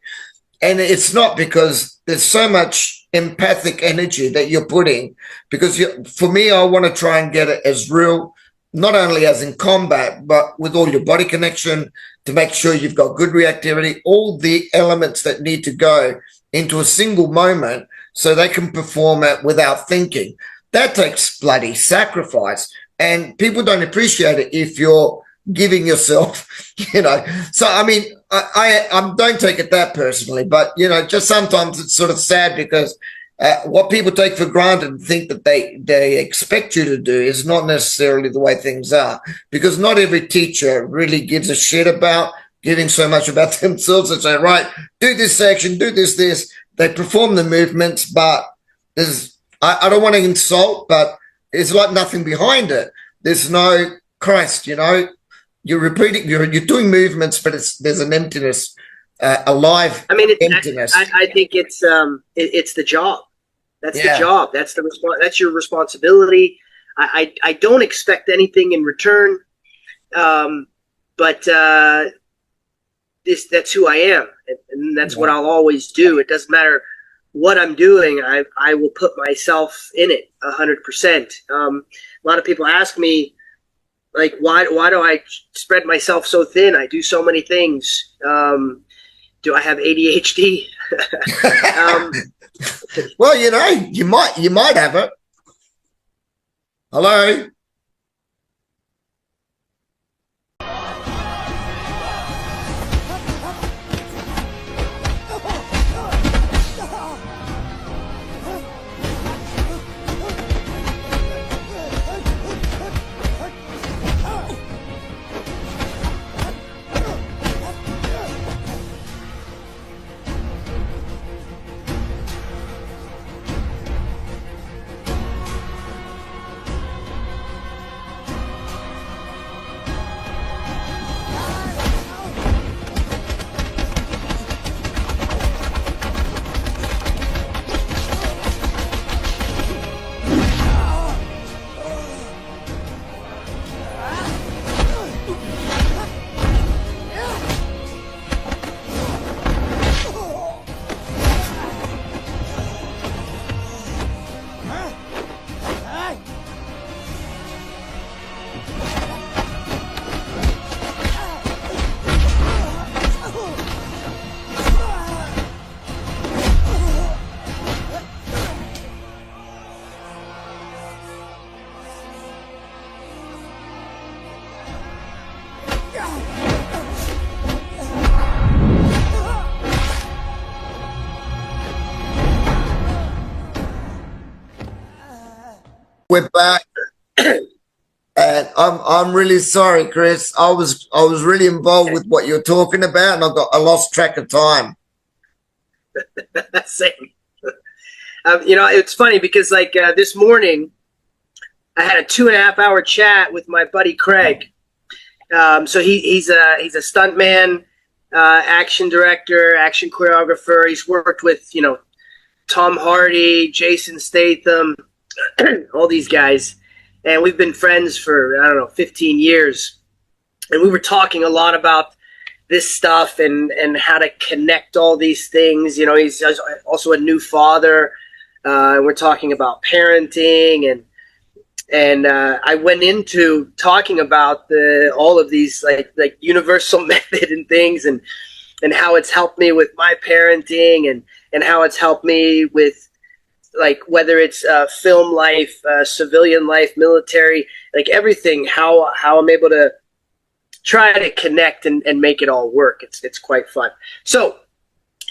And it's not, because there's so much empathic energy that you're putting, because for me, I want to try and get it as real, not only as in combat, but with all your body connection to make sure you've got good reactivity, all the elements that need to go into a single moment so they can perform it without thinking. That takes bloody sacrifice, and people don't appreciate it if you're giving yourself, So, I mean, I don't take it that personally, but, just sometimes it's sort of sad because what people take for granted and think that they expect you to do is not necessarily the way things are, because not every teacher really gives a shit about giving so much about themselves. They say, right, do this section, do this. They perform the movements, but I don't want to insult, but it's like nothing behind it. There's no Christ, you're repeating, you're doing movements, but there's an emptiness, a live emptiness. I think it's the job. That's the job. That's that's your responsibility. I don't expect anything in return, but that's who I am, and that's what I'll always do. It doesn't matter what I'm doing. I will put myself in it 100%. A lot of people ask me, like, why do I spread myself so thin? I do so many things. Do I have ADHD? Well, you might have it. Hello? We're back, and I'm really sorry, Chris. I was really involved with what you're talking about, and I lost track of time. Same. It's funny because this morning I had a 2.5 hour chat with my buddy Craig. So he's a stuntman, action director, action choreographer. He's worked with Tom Hardy, Jason Statham, all these guys, and we've been friends for 15 years. And we were talking a lot about this stuff and how to connect all these things. He's also a new father. We're talking about parenting and I went into talking about all of these like universal method and things and how it's helped me with my parenting and how it's helped me with whether it's film life, civilian life, military, everything, how I'm able to try to connect and make it all work. It's quite fun. So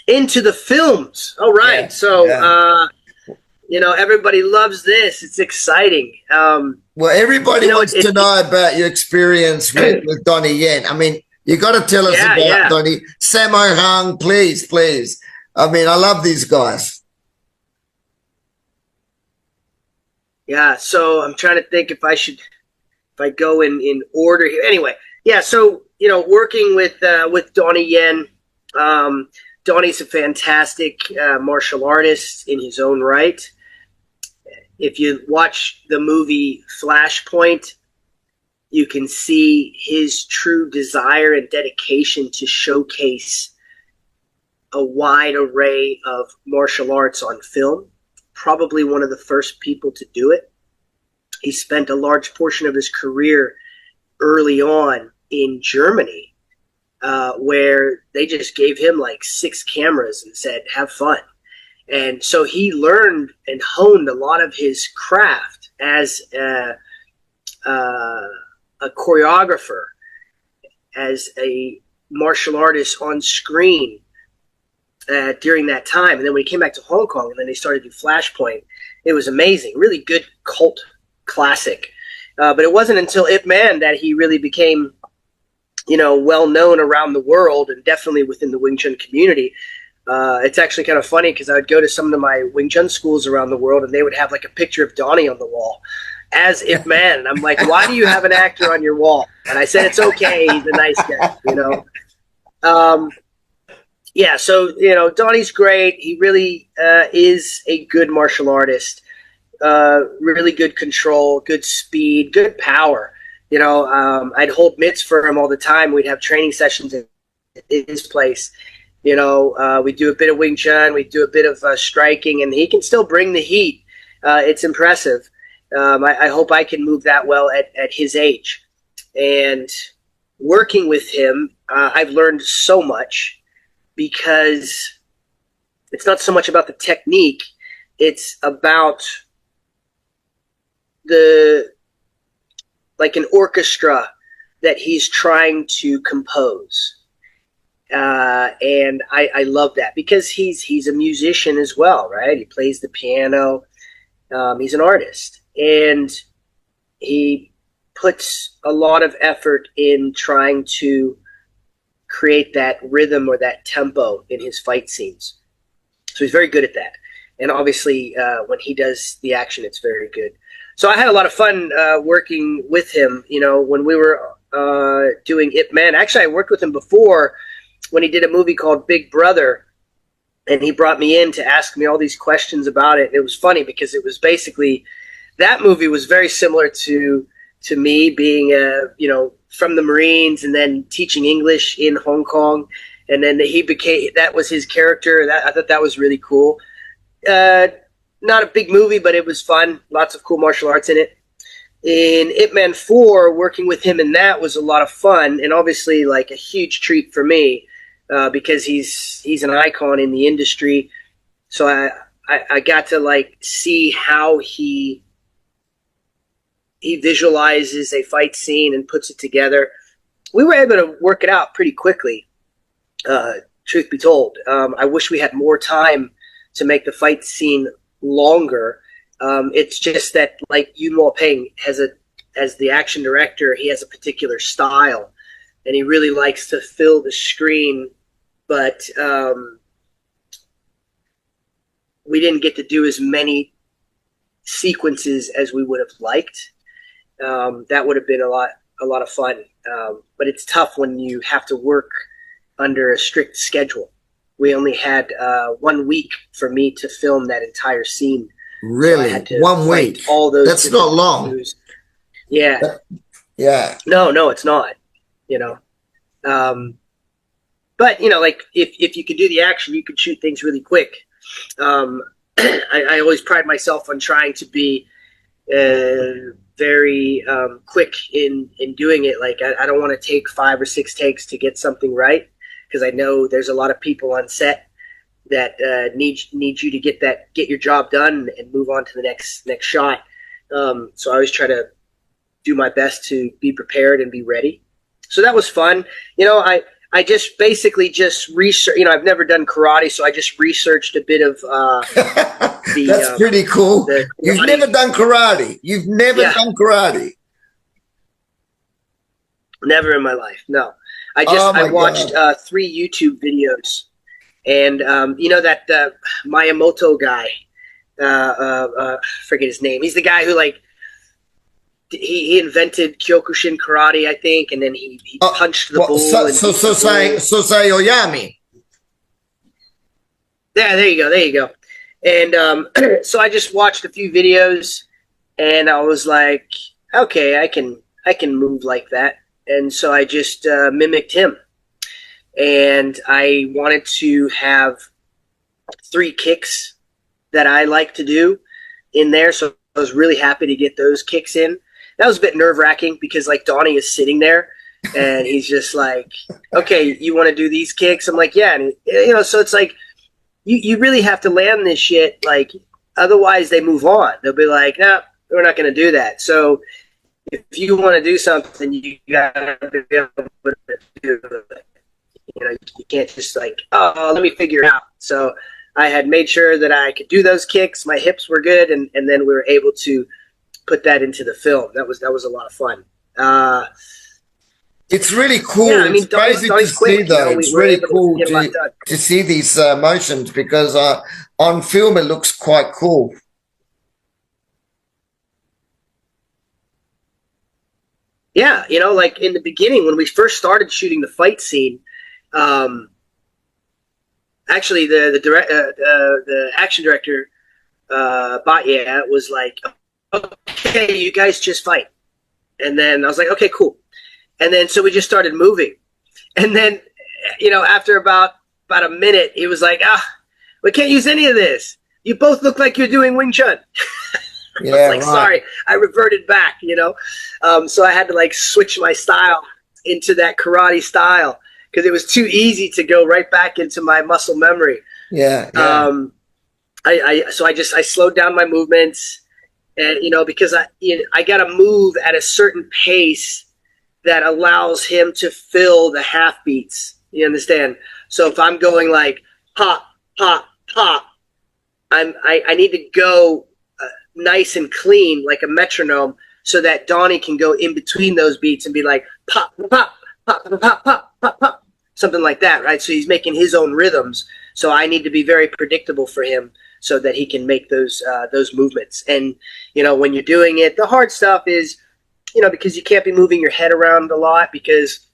into the films. All right. Yeah, so, everybody loves this. It's exciting. Well, everybody wants to know about your experience with Donnie Yen. I mean, you got to tell us about Donnie. Sammo Hung, please. I mean, I love these guys. Yeah, so I'm trying to think if I go in order here. Anyway, yeah, so working with Donnie Yen. Donnie's a fantastic martial artist in his own right. If you watch the movie Flashpoint, you can see his true desire and dedication to showcase a wide array of martial arts on film. Probably one of the first people to do it. He spent a large portion of his career early on in Germany, where they just gave him 6 cameras and said, have fun. And so he learned and honed a lot of his craft as a choreographer, as a martial artist on screen during that time. And then when he came back to Hong Kong and then they started to do Flashpoint, it was amazing. Really good cult classic. But it wasn't until Ip Man that he really became well known around the world and definitely within the Wing Chun community. It's actually kind of funny because I would go to some of my Wing Chun schools around the world and they would have a picture of Donnie on the wall as Ip Man. And I'm like, why do you have an actor on your wall? And I said, it's okay. He's a nice guy, Yeah, so, Donnie's great. He really is a good martial artist. Really good control, good speed, good power. I'd hold mitts for him all the time. We'd have training sessions in his place. We do a bit of Wing Chun, we do a bit of striking, and he can still bring the heat. It's impressive. I hope I can move that well at his age. And working with him, I've learned so much because it's not so much about the technique, it's about an orchestra that he's trying to compose. And I love that because he's a musician as well, right? He plays the piano. He's an artist, and he puts a lot of effort in trying to create that rhythm or that tempo in his fight scenes. So he's very good at that. And obviously, when he does the action, it's very good. So I had a lot of fun working with him, when we were doing Ip Man. Actually, I worked with him before when he did a movie called Big Brother, and he brought me in to ask me all these questions about it. And it was funny because it was basically, that movie was very similar to me being, from the Marines and then teaching English in Hong Kong. And then that was his character. I thought that was really cool. Not a big movie, but it was fun. Lots of cool martial arts in it. In Ip Man 4, working with him in that was a lot of fun, and obviously a huge treat for me because he's an icon in the industry. So I got to see how he visualizes a fight scene and puts it together. We were able to work it out pretty quickly, truth be told. I wish we had more time to make the fight scene longer, It's just that, like Yuen Woo-ping as the action director, he has a particular style, and he really likes to fill the screen, but we didn't get to do as many sequences as we would have liked. That would have been a lot of fun, but it's tough when you have to work under a strict schedule. We only had 1 week for me to film that entire scene. Really? So 1 week? All those That's not long. moves. Yeah. Yeah. No, it's not. You know, but you know, like if you could do the action, you could shoot things really quick. I always pride myself on trying to be very quick in doing it. Like I don't want to take 5 or 6 takes to get something right, because I know there's a lot of people on set that need you to get your job done and move on to the next shot. So I always try to do my best to be prepared and be ready. So that was fun. You know, I just basically just research. You know, I've never done karate, so I just researched a bit of That's pretty cool. You've never done karate. You've never done karate. Never in my life. No, I watched 3 YouTube videos, and you know that Miyamoto guy. Forget his name. He's the guy who like. He invented Kyokushin karate, I think, and then he punched the bull. Sosai Oyami. Yeah, there you go. And so I just watched a few videos, and I was like, okay, I can move like that. And so I just mimicked him. And I wanted to have 3 kicks that I like to do in there, so I was really happy to get those kicks in. That was a bit nerve-wracking because, like, Donnie is sitting there, and he's just like, okay, you want to do these kicks? I'm like, yeah. And, you know, so it's like you really have to land this shit. Like, otherwise they move on. They'll be like, no, we're not going to do that. So if you want to do something, you got to be able to do it. You know, you can't just like, oh, let me figure it out. So I had made sure that I could do those kicks. My hips were good, and then we were able to put that into the film. That was a lot of fun. It's really cool. Yeah, I mean, it's crazy to see, though. It's really cool to see these motions, because on film it looks quite cool. Yeah, you know, like in the beginning when we first started shooting the fight scene, actually the action director Batya was like, okay, you guys just fight. And then I was like, okay, cool. And then so we just started moving. And then, you know, after about a minute, he was like, we can't use any of this. You both look like you're doing Wing Chun. Yeah, I was like, sorry, I reverted back, you know. So I had to like switch my style into that karate style because it was too easy to go right back into my muscle memory. Yeah. I slowed down my movements. And, you know, because I got to move at a certain pace that allows him to fill the half beats. You understand? So if I'm going like pop, pop, pop, I need to go nice and clean like a metronome so that Donnie can go in between those beats and be like pop, pop, pop, pop, pop, pop, pop, something like that, right? So he's making his own rhythms. So I need to be very predictable for him, so that he can make those movements. And, you know, when you're doing it, the hard stuff is, you know, because you can't be moving your head around a lot because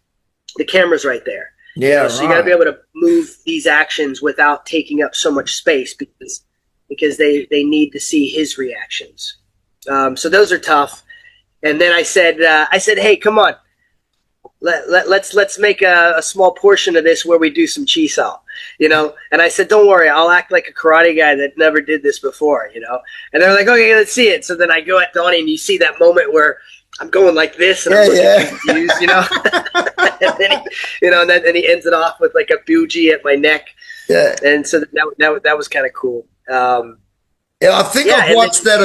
the camera's right there. Yeah, you know, so you got to be able to move these actions without taking up so much space because they need to see his reactions. So those are tough. And then I said, hey, come on. Let's make a small portion of this where we do some chisao, you know. And I said, don't worry, I'll act like a karate guy that never did this before, you know. And they're like, okay, let's see it. So then I go at Donnie, and you see that moment where I'm going like this, and I'm looking confused, you know. And then and he ends it off with like a buji at my neck. Yeah. And so that was kind of cool. Yeah, I think I've watched that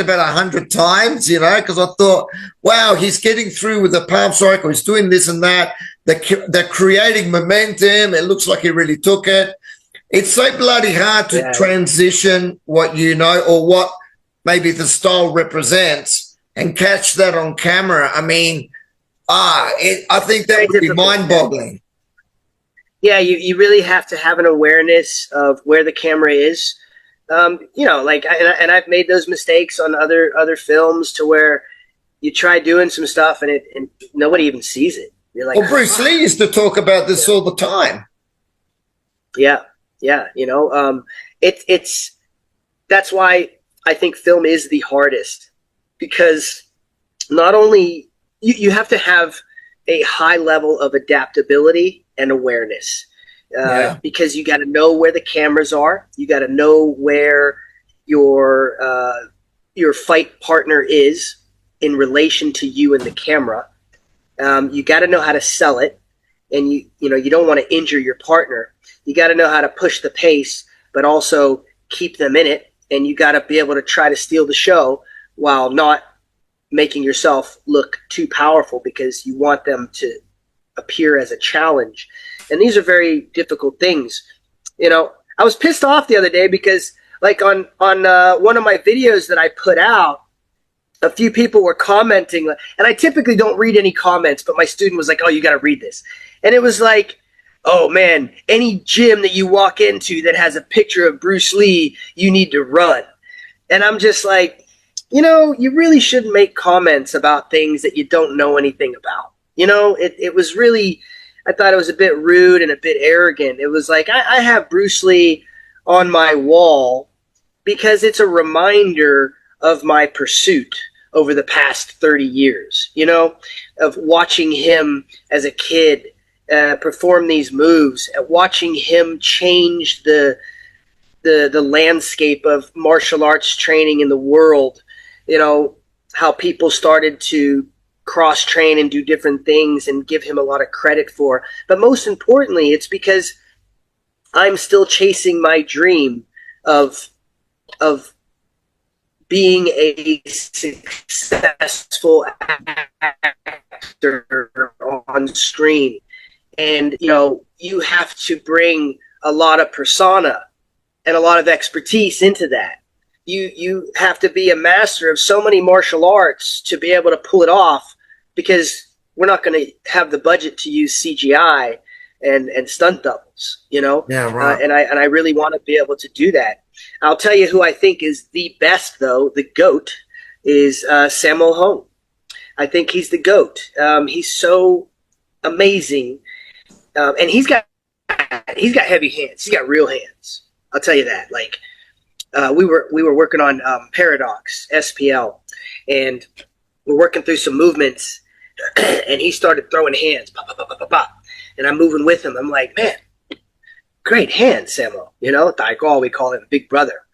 about 100 times, you know, because I thought, wow, he's getting through with the palm cycle. He's doing this and that. They're creating momentum. It looks like he really took it. It's so bloody hard to Yeah. transition what you know or what maybe the style represents and catch that on camera. I mean, I think that Very would be difficult. mind-boggling. Yeah, you really have to have an awareness of where the camera is. You know, like, and I've made those mistakes on other films to where you try doing some stuff and nobody even sees it. You're like, Well, Bruce Lee used to talk about this all the time. yeah, you know, it's that's why I think film is the hardest, because not only you have to have a high level of adaptability and awareness, because you got to know where the cameras are, you got to know where your fight partner is in relation to you and the camera. You got to know how to sell it, and you know you don't want to injure your partner. You got to know how to push the pace, but also keep them in it, and you got to be able to try to steal the show while not making yourself look too powerful, because you want them to appear as a challenge. And these are very difficult things. You know, I was pissed off the other day because, like, on one of my videos that I put out, a few people were commenting, and I typically don't read any comments, but my student was like, "Oh, you got to read this." And it was like, "Oh man, any gym that you walk into that has a picture of Bruce Lee, you need to run." And I'm just like, you know, you really shouldn't make comments about things that you don't know anything about. You know, it was really, I thought it was a bit rude and a bit arrogant. It was like, I have Bruce Lee on my wall because it's a reminder of my pursuit over the past 30 years, you know, of watching him as a kid perform these moves, watching him change the landscape of martial arts training in the world. You know, how people started to cross-train and do different things, and give him a lot of credit for. But most importantly, it's because I'm still chasing my dream of being a successful actor on screen. And, you know, you have to bring a lot of persona and a lot of expertise into that. You have to be a master of so many martial arts to be able to pull it off, because we're not going to have the budget to use CGI and stunt doubles, you know? Yeah, right. And I really want to be able to do that. I'll tell you who I think is the best, though, the GOAT, is Sammo Hung. I think he's the GOAT. He's so amazing. And he's got heavy hands. He's got real hands. I'll tell you that. Like, we were working on Paradox SPL, and we're working through some movements, and he started throwing hands, pop, pop, pop, pop, pop, pop. And I'm moving with him. I'm like, man, great hands, Sammo. You know, Daiko, we call him Big Brother.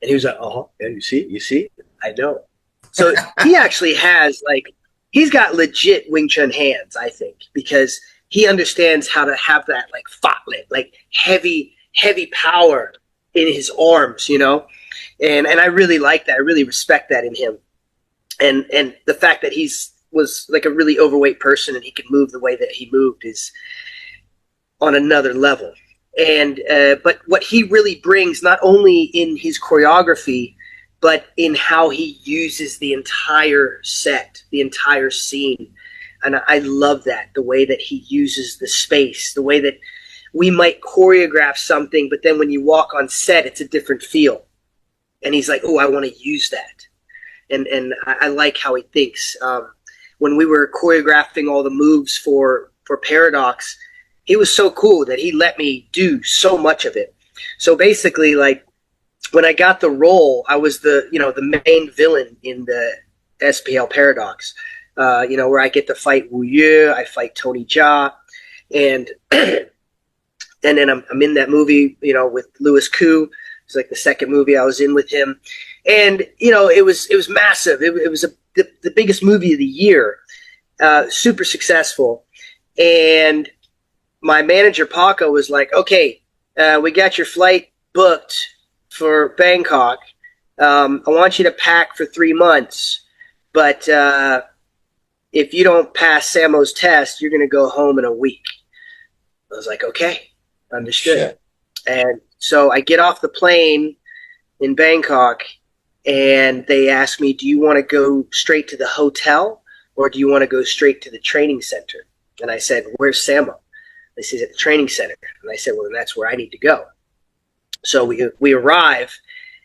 And he was like, oh, yeah, you see, I know. So he actually has, like, he's got legit Wing Chun hands, I think, because he understands how to have that, like, fatlet, like heavy power in his arms, you know? And I really like that. I really respect that in him. And the fact that was like a really overweight person and he could move the way that he moved is on another level. And but what he really brings, not only in his choreography, but in how he uses the entire set, the entire scene. And I love that, the way that he uses the space, the way that we might choreograph something, but then when you walk on set, it's a different feel. And he's like, oh, I want to use that. And I like how he thinks. When we were choreographing all the moves for Paradox, he was so cool that he let me do so much of it. So basically, like, when I got the role, I was the main villain in the SPL Paradox. Where I get to fight Wu Yue, I fight Tony Jia, and then I'm in that movie, with Louis Koo. It's like the second movie I was in with him, and it was massive. It was the biggest movie of the year, super successful, and my manager Paco was like, "Okay, we got your flight booked for Bangkok. I want you to pack for 3 months, but if you don't pass Sammo's test, you're going to go home in a week." I was like, "Okay, understood." Shit. And So I get off the plane in Bangkok, and they asked me, do you want to go straight to the hotel or do you want to go straight to the training center? And I said, where's Sammo? They said, at the training center. And I said, well, then that's where I need to go. So we arrive,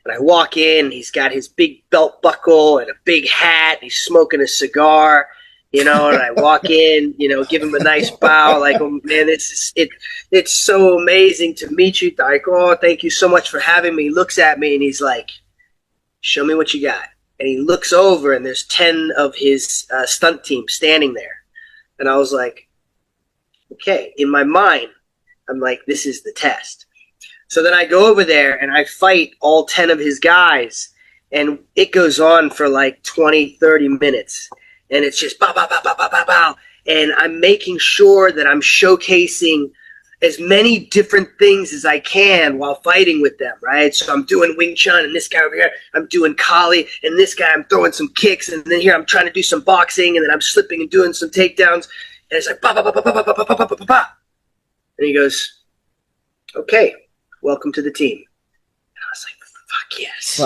and I walk in. He's got his big belt buckle and a big hat. He's smoking a cigar, and I walk in, give him a nice bow, like, oh, man, it's so amazing to meet you. Like, oh, thank you so much for having me. He looks at me, and he's like, show me what you got. And he looks over, and there's 10 of his stunt team standing there. And I was like, okay, in my mind, I'm like, this is the test. So then I go over there and I fight all 10 of his guys, and it goes on for like 20, 30 minutes. And it's just bow, bow, bow, bow, bow, bow, bow. And I'm making sure that I'm showcasing as many different things as I can while fighting with them, right? So I'm doing Wing Chun, and this guy over here, I'm doing Kali, and this guy, I'm throwing some kicks, and then here I'm trying to do some boxing, and then I'm slipping and doing some takedowns. And it's like, ba, ba, ba, ba, ba, ba, ba, ba, ba, ba, ba. And he goes, okay, welcome to the team. And I was like, fuck yes.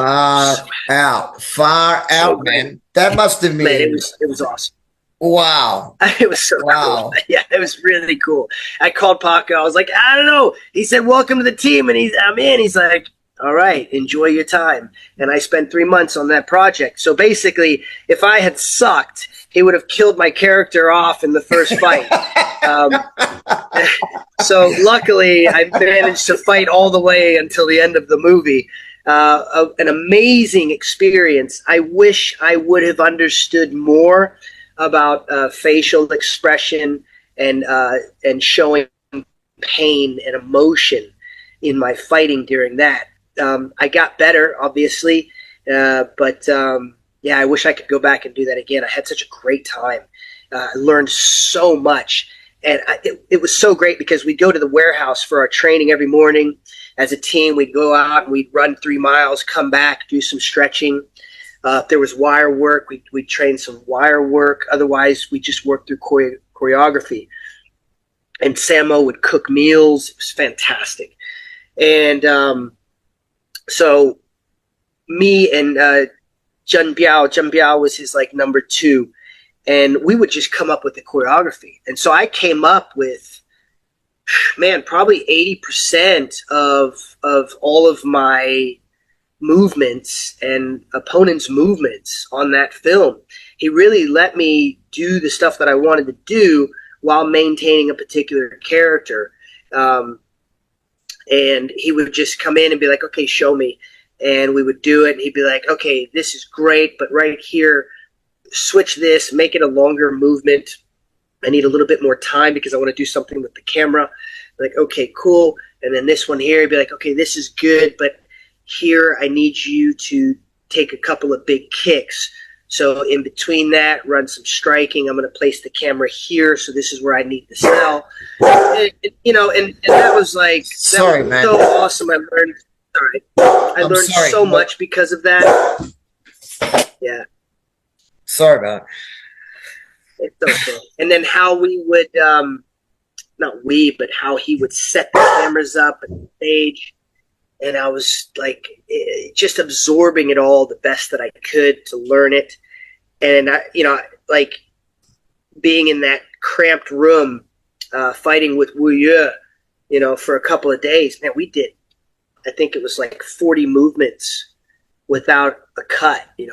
Far out, man. That must have been. Man, it was awesome. Wow. It was so cool. Yeah, it was really cool. I called Paco. I was like, I don't know. He said, welcome to the team. And I'm in. He's like, all right, enjoy your time. And I spent 3 months on that project. So basically, if I had sucked, he would have killed my character off in the first fight. So luckily, I managed to fight all the way until the end of the movie. An amazing experience. I wish I would have understood more about facial expression and showing pain and emotion in my fighting during that. I got better, obviously, but yeah, I wish I could go back and do that again. I had such a great time. I learned so much, and it was so great because we'd go to the warehouse for our training every morning. As a team, we'd go out and we'd run 3 miles, come back, do some stretching. If there was wire work, we'd train some wire work. Otherwise, we just worked through choreography. And Sammo would cook meals. It was fantastic. And so me and Jun Biao was his like number 2. And we would just come up with the choreography. And so I came up with, man, probably 80% of all of my movements and opponents' movements on that film. He really let me do the stuff that I wanted to do while maintaining a particular character. And he would just come in and be like, okay, show me. And we would do it. And he'd be like, okay, this is great, but right here, switch this, make it a longer movement. I need a little bit more time because I want to do something with the camera. Like, okay, cool. And then this one here, he'd be like, okay, this is good, but here I need you to take a couple of big kicks. So in between that, run some striking. I'm going to place the camera here. So this is where I need to sell. And that was like, Sorry, man. So awesome. I learned so much because of that. Yeah. Sorry about it. It's okay. And then how we would, how he would set the cameras up at the stage. And I was like, just absorbing it all the best that I could to learn it. And like being in that cramped room, fighting with Wu Ye, for a couple of days, man, we did, I think it was like 40 movements without a cut, and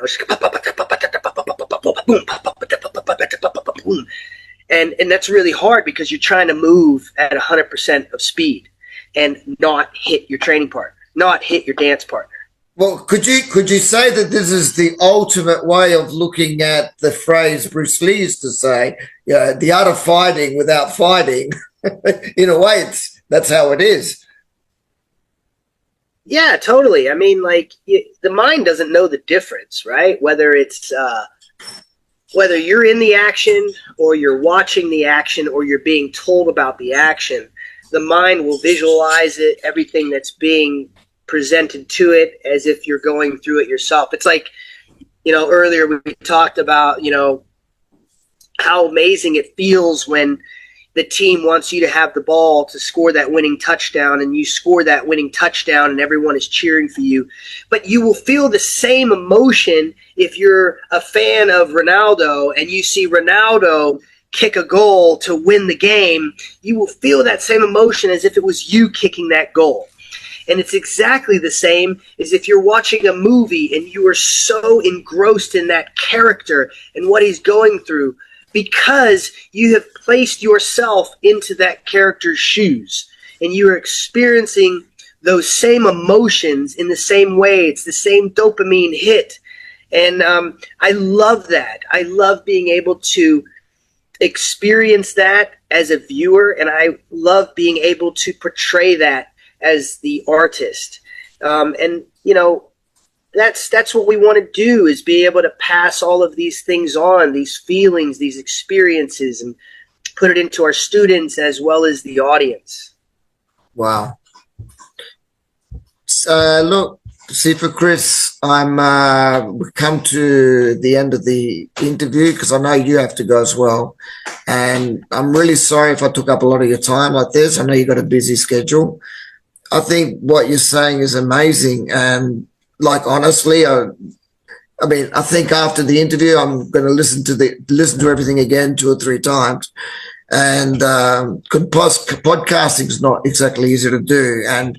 that's really hard because you're trying to move at 100% of speed and not hit your training partner, not hit your dance partner. Well, could you say that this is the ultimate way of looking at the phrase Bruce Lee used to say, the art of fighting without fighting? In a way, that's how it is. Yeah, totally. I mean, like the mind doesn't know the difference, right? Whether it's whether you're in the action or you're watching the action or you're being told about the action, the mind will visualize it, everything that's being presented to it as if you're going through it yourself. It's like, earlier we talked about, how amazing it feels when, the team wants you to have the ball to score that winning touchdown, and you score that winning touchdown and everyone is cheering for you. But you will feel the same emotion if you're a fan of Ronaldo and you see Ronaldo kick a goal to win the game. You will feel that same emotion as if it was you kicking that goal. And it's exactly the same as if you're watching a movie and you are so engrossed in that character and what he's going through, because you have placed yourself into that character's shoes and you are experiencing those same emotions in the same way. It's the same dopamine hit. And I love that. I love being able to experience that as a viewer, and I love being able to portray that as the artist. And, you know, that's what we want to do, is be able to pass all of these things on, these feelings, these experiences, and put it into our students as well as the audience. Wow. So, look, Sifu Chris, we've come to the end of the interview because I know you have to go as well. And I'm really sorry if I took up a lot of your time like this. I know you've got a busy schedule. I think what you're saying is amazing. And like, honestly, I think after the interview, I'm going to listen to everything again 2 or 3 times. And podcasting is not exactly easy to do. And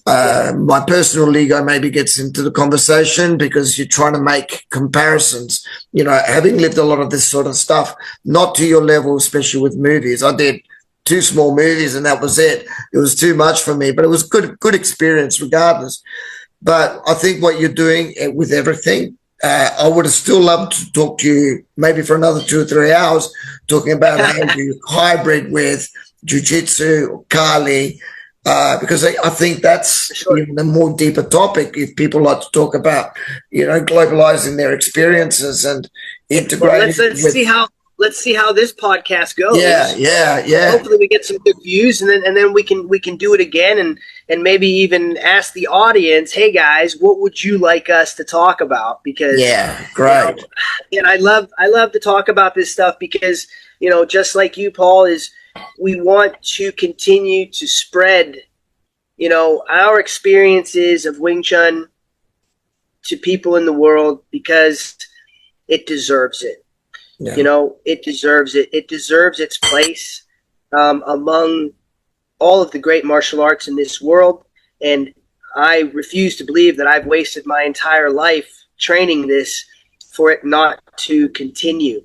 my personal ego maybe gets into the conversation because you're trying to make comparisons. You know, having lived a lot of this sort of stuff, not to your level, especially with movies. I did 2 small movies and that was it. It was too much for me, but it was good experience regardless. But I think what you're doing with everything, I would have still loved to talk to you maybe for another 2 or 3 hours, talking about how you hybrid with jiu-jitsu, Kali, because I think that's even a more deeper topic if people like to talk about, you know, globalizing their experiences and integrating. Well, let's see how this podcast goes. Yeah. Hopefully we get some good views, and then we can do it again, and maybe even ask the audience, hey guys, what would you like us to talk about? Because great. You know, and I love to talk about this stuff because, you know, just like you, Paul, is we want to continue to spread, you know, our experiences of Wing Chun to people in the world because it deserves it. Yeah. You know, it deserves it. It deserves its place among all of the great martial arts in this world. And I refuse to believe that I've wasted my entire life training this for it not to continue.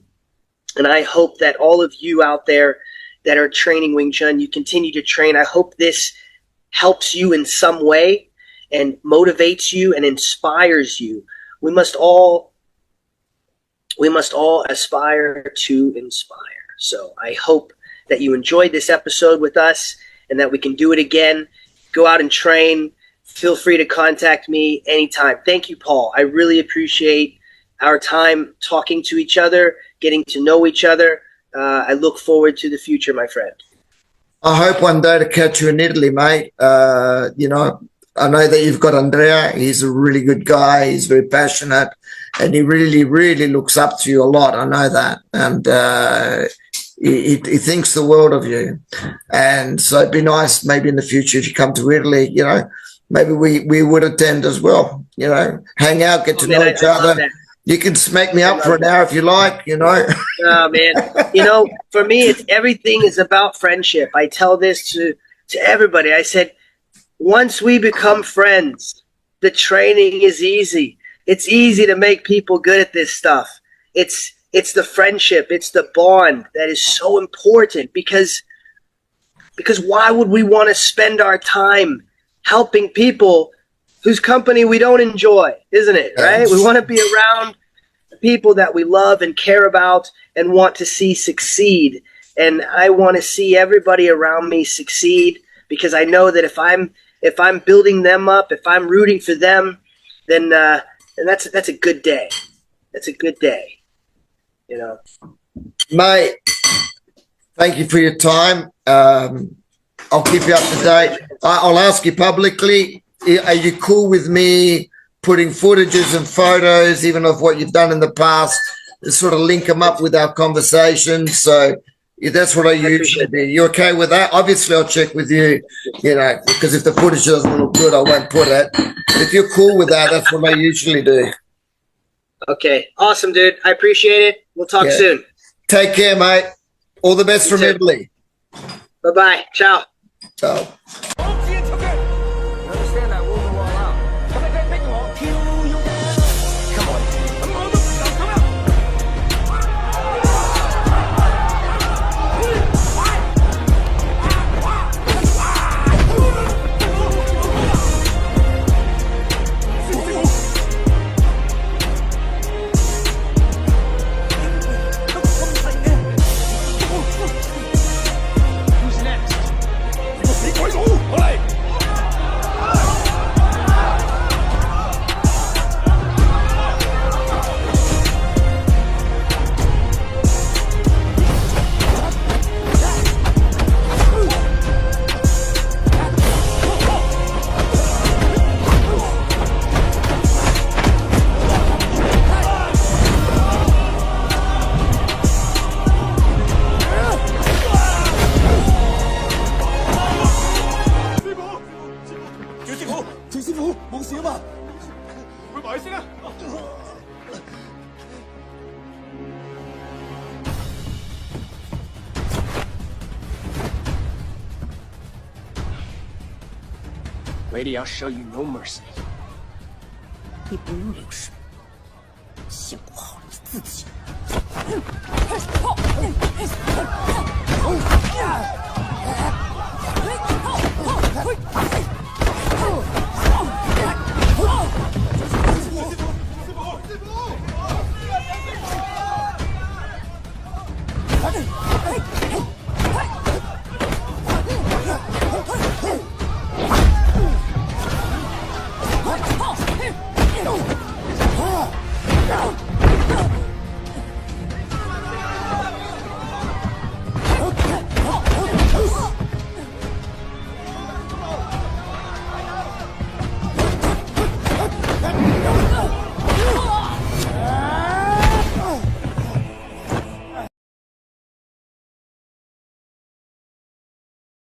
And I hope that all of you out there that are training Wing Chun, you continue to train. I hope this helps you in some way and motivates you and inspires you. We must all aspire to inspire. So I hope that you enjoyed this episode with us and that we can do it again. Go out and train. Feel free to contact me anytime. Thank you, Paul. I really appreciate our time talking to each other, getting to know each other. I look forward to the future, my friend. I hope one day to catch you in Italy, mate. You know, I know that you've got Andrea. He's a really good guy. He's very passionate, and he really, really looks up to you a lot. I know that. And he thinks the world of you. And so it'd be nice maybe in the future if you come to Italy, you know, maybe we would attend as well, you know, hang out, get to know each other. You can smack me up for an hour if you like, you know. Oh, man. You know, for me, everything is about friendship. I tell this to everybody. I said, once we become friends, the training is easy. It's easy to make people good at this stuff. It's the friendship. It's the bond that is so important because why would we want to spend our time helping people whose company we don't enjoy, isn't it? Right? We want to be around the people that we love and care about and want to see succeed. And I want to see everybody around me succeed because I know that if I'm building them up, if I'm rooting for them, then that's a good day. That's a good day. You know, mate. Thank you for your time. I'll keep you up to date. I'll ask you publicly. Are you cool with me putting footages and photos, even of what you've done in the past, to sort of link them up with our conversation? So Yeah, that's what I usually do. You okay with that? Obviously, I'll check with you, because if the footage doesn't look good, I won't put it. If you're cool with that, that's what I usually do. Okay. Awesome, dude. I appreciate it. We'll talk soon. Take care, mate. All the best from Italy. Bye-bye. Ciao. Ciao. Lady, I'll show you no mercy. 你不用留神，先顾好你自己。